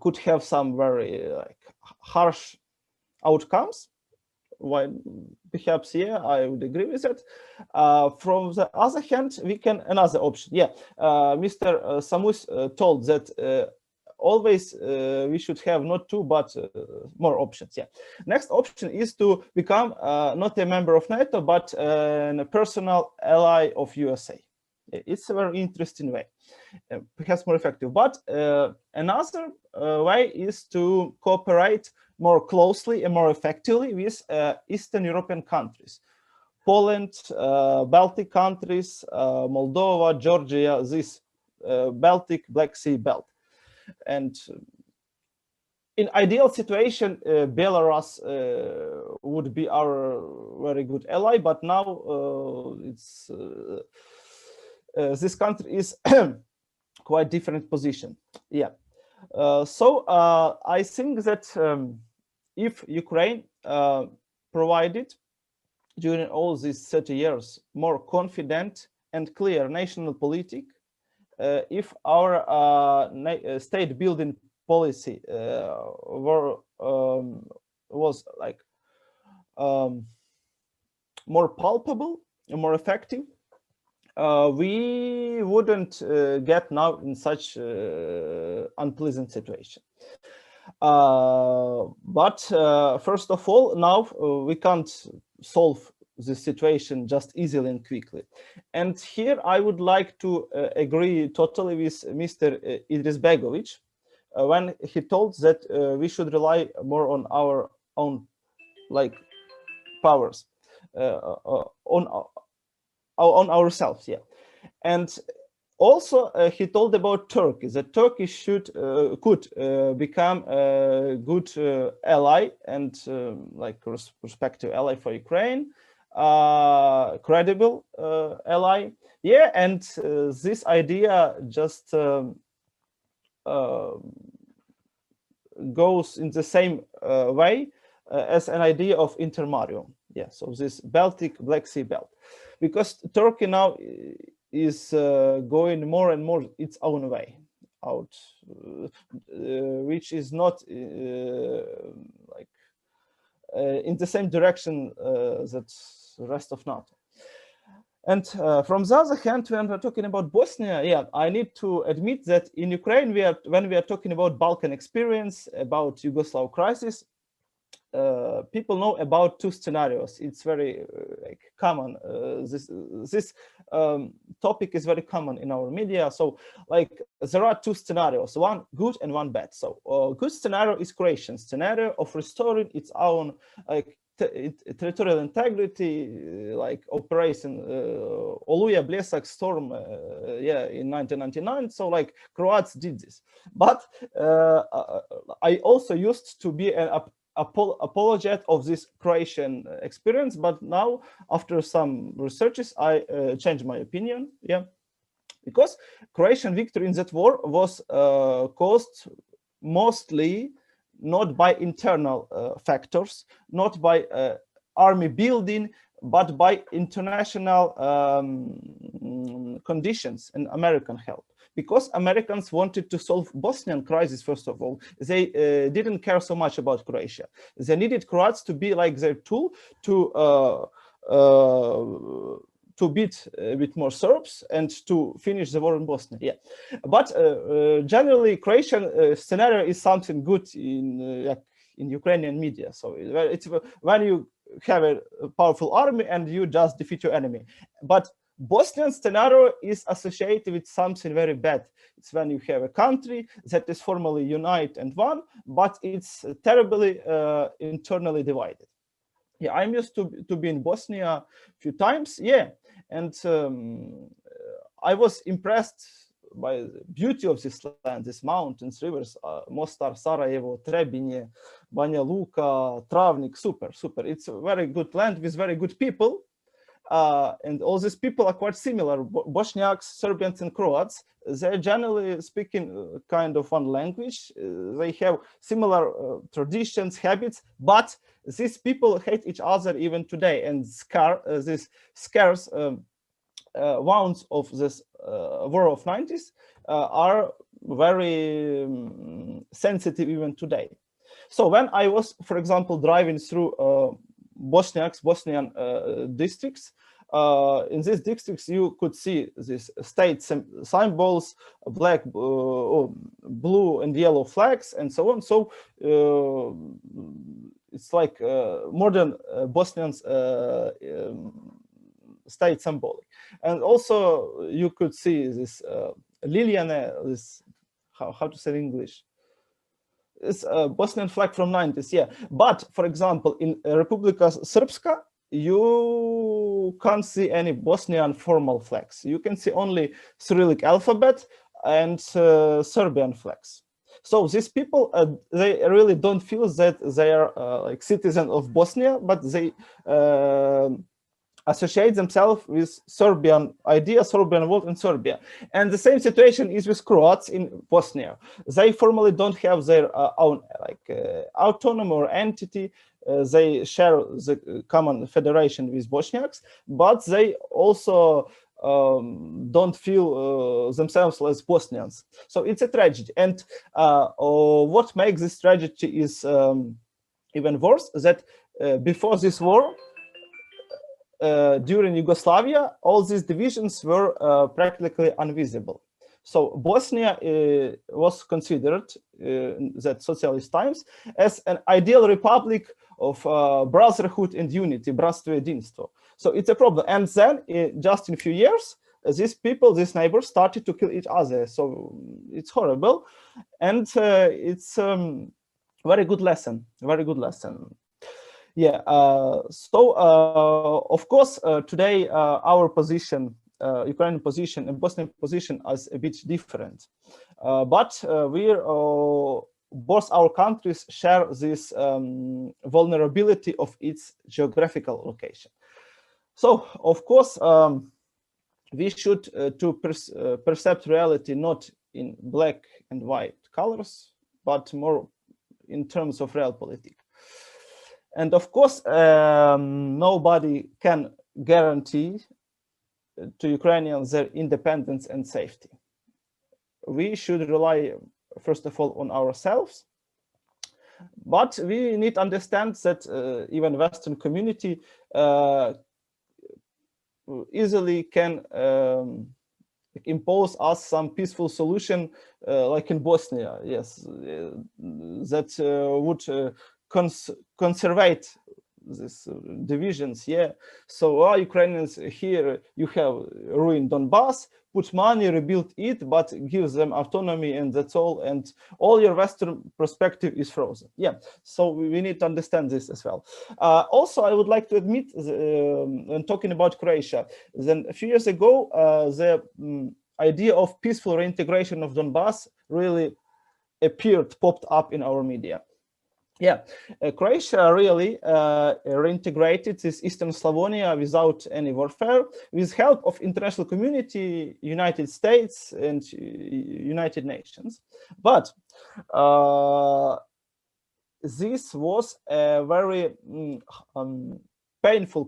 [SPEAKER 7] could have some very harsh outcomes. Why? Perhaps, yeah, I would agree with that. From the other hand, we can another option. Yeah, Mr. Samus told that always we should have not two but more options. Yeah. Next option is to become not a member of NATO but a personal ally of USA. It's a very interesting way, perhaps more effective. But another way is to cooperate more closely and more effectively with Eastern European countries, Poland, Baltic countries, Moldova, Georgia, this Baltic Black Sea belt. And in ideal situation, Belarus would be our very good ally, but now it's this country is quite different position. Yeah. So I think that if Ukraine provided during all these 30 years more confident and clear national politic, if our state building policy was like more palpable and more effective, we wouldn't get now in such unpleasant situation. But first of all, now we can't solve this situation just easily and quickly. And here I would like to agree totally with Mr. Izetbegović when he told that we should rely more on our own powers, on ourselves, yeah. And also he told about Turkey, that Turkey could become a good ally and respective ally for Ukraine, credible ally, yeah. And this idea just goes in the same way as an idea of intermarium, yeah. So this Baltic Black Sea belt, because Turkey now is going more and more its own way out, which is not in the same direction that the rest of NATO. And from the other hand, when we're talking about Bosnia, yeah, I need to admit that in Ukraine, when we are talking about Balkan experience, about Yugoslav crisis, people know about two scenarios. It's very common. This topic is very common in our media. So there are two scenarios, one good and one bad. So good scenario is Croatian scenario of restoring its own territorial integrity, like Operation Oluja, Bljesak, Storm, yeah, in 1999. So Croats did this. But I also used to be an apologist of this Croatian experience, but now after some researches I changed my opinion, yeah, because Croatian victory in that war was caused mostly not by internal factors, not by army building, but by international conditions and American help. Because Americans wanted to solve Bosnian crisis, first of all, they didn't care so much about Croatia. They needed Croats to be like their tool to beat a bit more Serbs and to finish the war in Bosnia. Yeah, but generally, Croatian scenario is something good in Ukrainian media. So it's when you have a powerful army and you just defeat your enemy. But Bosnian scenario is associated with something very bad. It's when you have a country that is formally united and one, but it's terribly internally divided. Yeah, I'm used to be in Bosnia a few times, yeah, and I was impressed by the beauty of this land, these mountains, rivers, Mostar, Sarajevo, Trebinje, Banja Luka, Travnik, super. It's a very good land with very good people. And all these people are quite similar. Bosniaks, Serbians, and Croats, they're generally speaking kind of one language. They have similar traditions, habits, but these people hate each other even today. And these scarce wounds of this war of 90s are very sensitive even today. So when I was, for example, driving through Bosnian districts, in these districts you could see these state symbols, black, blue and yellow flags and so on. So it's like modern Bosnian state symbolic. And also you could see this Liljane, this how to say in English, it's a Bosnian flag from 90s, yeah. But for example, in Republika Srpska, you can't see any Bosnian formal flags. You can see only Cyrillic alphabet and Serbian flags. So these people, they really don't feel that they are like citizens of Bosnia, but they associate themselves with Serbian idea, Serbian world in Serbia. And the same situation is with Croats in Bosnia. They formally don't have their own autonomy or entity. They share the common federation with Bosniaks, but they also don't feel themselves as Bosnians. So it's a tragedy. And what makes this tragedy is even worse, that before this war, during Yugoslavia, all these divisions were practically invisible. So Bosnia was considered that socialist times as an ideal republic of brotherhood and unity, bratstvo i jedinstvo. So it's a problem. And then just in a few years, these people, these neighbors started to kill each other. So it's horrible. And it's very good lesson, very good lesson. Yeah, of course, today our position, Ukrainian position and Bosnian position is a bit different. But both our countries share this vulnerability of its geographical location. So, of course, we should perceive reality not in black and white colors, but more in terms of realpolitik. And of course, nobody can guarantee to Ukrainians their independence and safety. We should rely, first of all, on ourselves. But we need to understand that even Western community easily can impose us some peaceful solution, like in Bosnia, yes, that would conservate these divisions, yeah. So Ukrainians here, you have ruined Donbass, put money, rebuild it, but gives them autonomy, and that's all. And all your Western perspective is frozen. Yeah, so we need to understand this as well. Also, I would like to admit, when talking about Croatia, then a few years ago, the idea of peaceful reintegration of Donbass really popped up in our media. Yeah, Croatia really reintegrated this Eastern Slavonia without any warfare, with help of international community, United States and United Nations. But this was a very painful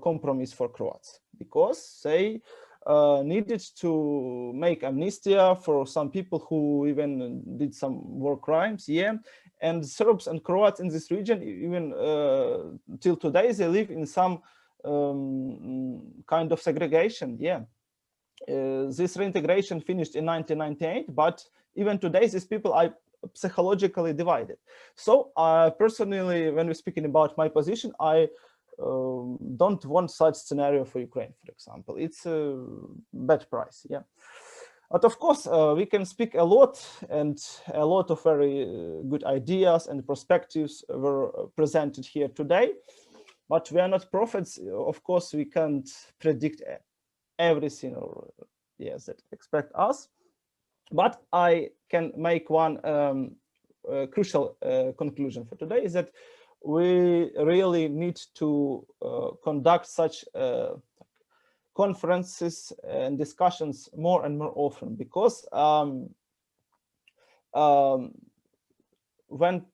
[SPEAKER 7] compromise for Croats, because they needed to make amnestia for some people who even did some war crimes, yeah. And Serbs and Croats in this region, even till today, they live in some kind of segregation, yeah. This reintegration finished in 1998, but even today, these people are psychologically divided. So personally, when we're speaking about my position, I don't want such scenario for Ukraine, for example. It's a bad price, yeah. But of course, we can speak a lot, and a lot of very good ideas and perspectives were presented here today. But we are not prophets. Of course, we can't predict everything, or yes, that expect us. But I can make one crucial conclusion for today, is that we really need to conduct such conferences and discussions more and more often, because when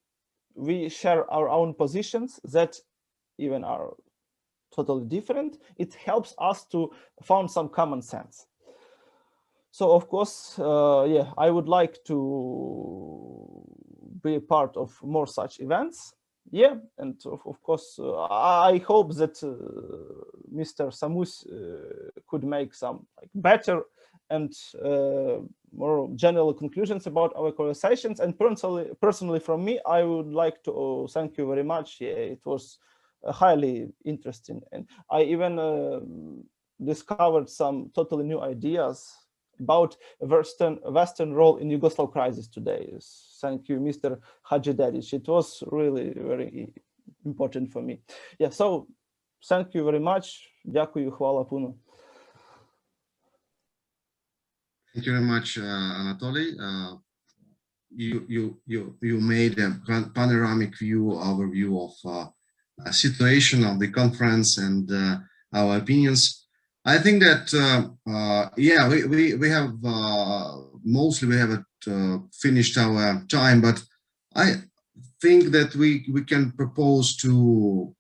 [SPEAKER 7] we share our own positions that even are totally different, it helps us to find some common sense. So of course, yeah, I would like to be a part of more such events. Yeah, and of course, I hope that Mr. Samus could make some better and more general conclusions about our conversations. And personally, from me, I would like to thank you very much. Yeah, it was highly interesting, and I even discovered some totally new ideas about Western role in Yugoslav crisis today. Thank you, Mr. Hadžidedić. It was really very important for me. Yeah, so thank you very much. Ďakujem, hvala puno.
[SPEAKER 1] Thank you very much, Anatoly. You made a panoramic overview of situation of the conference and our opinions. I think that yeah, we have mostly we haven't finished our time, but I think that we can propose to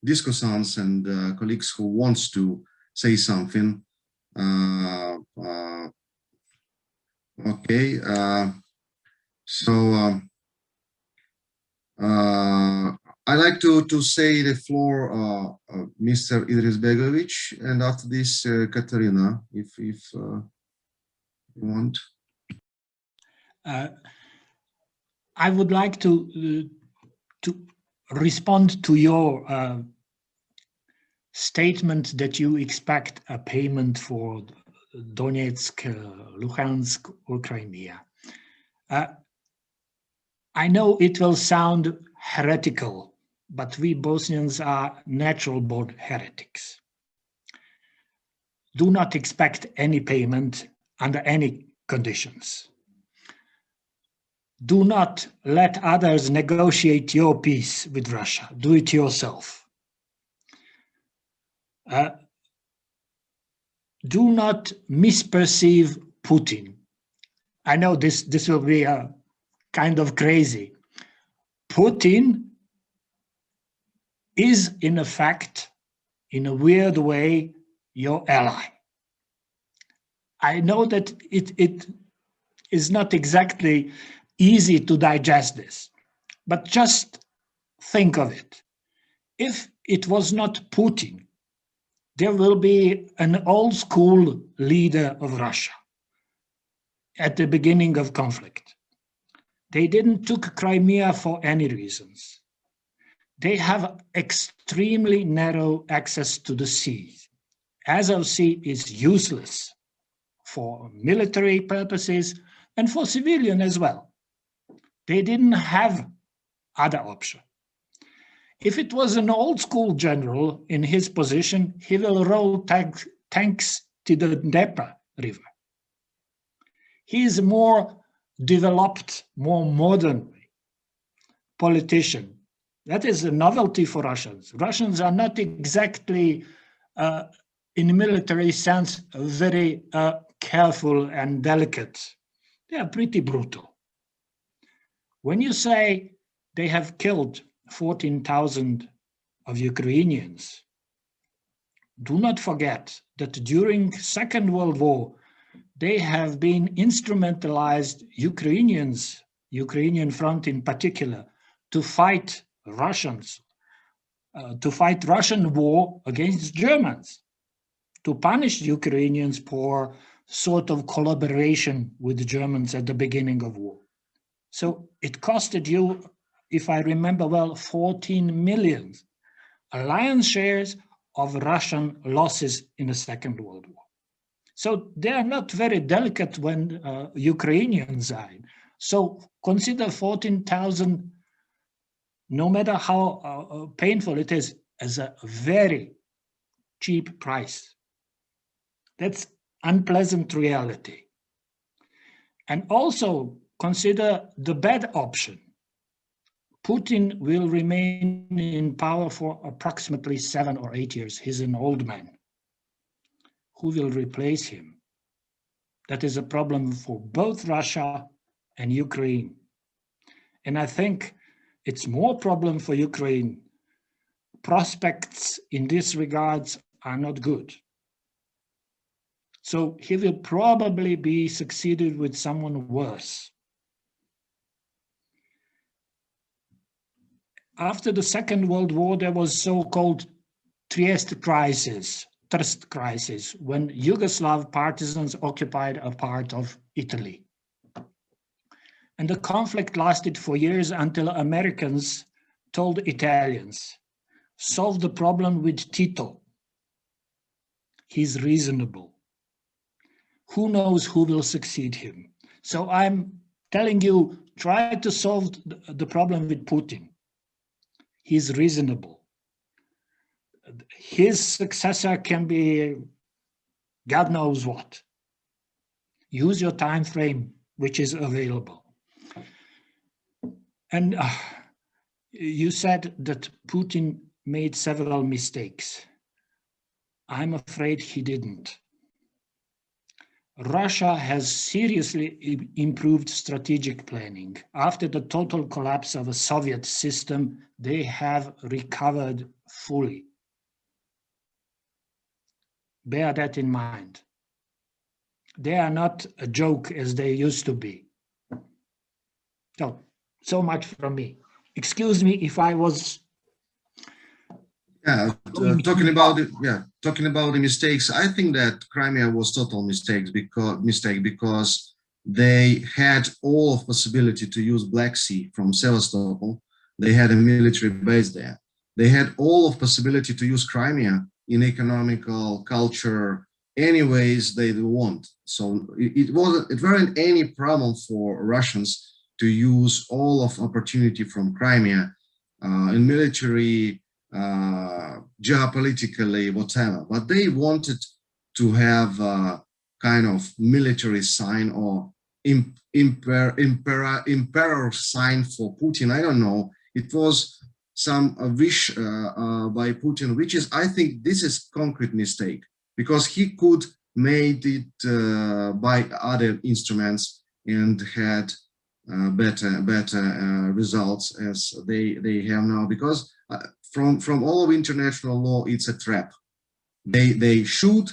[SPEAKER 1] discussants and colleagues who wants to say something. Okay, so I like to say the floor, Mr. Idris Begovic, and after this, Kateryna, if you want.
[SPEAKER 6] I would like to respond to your statement that you expect a payment for Donetsk, Luhansk, or Crimea. I know it will sound heretical, but we Bosnians are natural-born heretics. Do not expect any payment under any conditions. Do not let others negotiate your peace with Russia. Do it yourself. Do not misperceive Putin. I know this will be kind of crazy. Putin is, in effect, in a weird way, your ally. I know that it is not exactly easy to digest this, but just think of it. If it was not Putin, there will be an old school leader of Russia at the beginning of conflict. They didn't took Crimea for any reasons. They have extremely narrow access to the sea. Azov Sea is useless for military purposes and for civilian as well. They didn't have other option. If it was an old school general in his position, he will roll tanks to the Dnieper River. He is a more developed, more modern politician. That is a novelty for Russians. Russians are not exactly, in a military sense, very careful and delicate. They are pretty brutal. When you say they have killed 14,000 of Ukrainians, do not forget that during Second World War, they have been instrumentalized Ukrainians, Ukrainian front in particular, to fight Russians, to fight Russian war against Germans, to punish Ukrainians for sort of collaboration with the Germans at the beginning of war. So it costed you, if I remember well, 14 million, a lion's shares of Russian losses in the Second World War. So they are not very delicate when Ukrainians are in. So consider 14,000, no matter how painful it is, as a very cheap price. That's unpleasant reality. And also consider the bad option. Putin will remain in power for approximately 7 or 8 years. He's an old man. Who will replace him? That is a problem for both Russia and Ukraine. And I think it's more problem for Ukraine. Prospects in this regards are not good. So he will probably be succeeded with someone worse. After the Second World War, there was so-called Trieste crisis, Trst crisis, when Yugoslav partisans occupied a part of Italy. And the conflict lasted for years until Americans told Italians, solve the problem with Tito. He's reasonable. Who knows who will succeed him? So I'm telling you, try to solve the problem with Putin. He's reasonable. His successor can be God knows what. Use your time frame, which is available. And you said that Putin made several mistakes. I'm afraid he didn't. Russia has seriously improved strategic planning. After the total collapse of a Soviet system, they have recovered fully. Bear that in mind. They are not a joke as they used to be. So much from me. Excuse me if I was
[SPEAKER 1] Yeah, talking about the mistakes. I think that Crimea was total mistake because they had all of possibility to use Black Sea from Sevastopol. They had a military base there. They had all of possibility to use Crimea in economical, culture, any ways they want. So it weren't any problem for Russians to use all of opportunity from Crimea in military, geopolitically, whatever. But they wanted to have a kind of military sign or emperor sign for Putin. I don't know. It was some wish by Putin, which is, I think this is concrete mistake, because he could made it by other instruments and had better results as they have now, because from all of international law, it's a trap. They should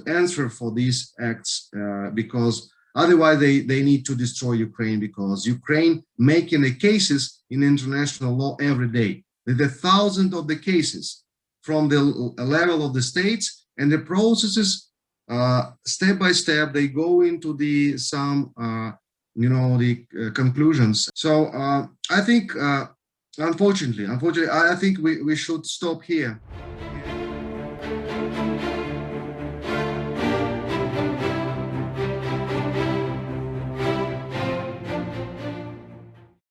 [SPEAKER 1] answer for these acts because otherwise they need to destroy Ukraine, because Ukraine making the cases in international law every day. There are thousands of the cases from the level of the states, and the processes step by step they go into the conclusions. So I think unfortunately I think we should stop here.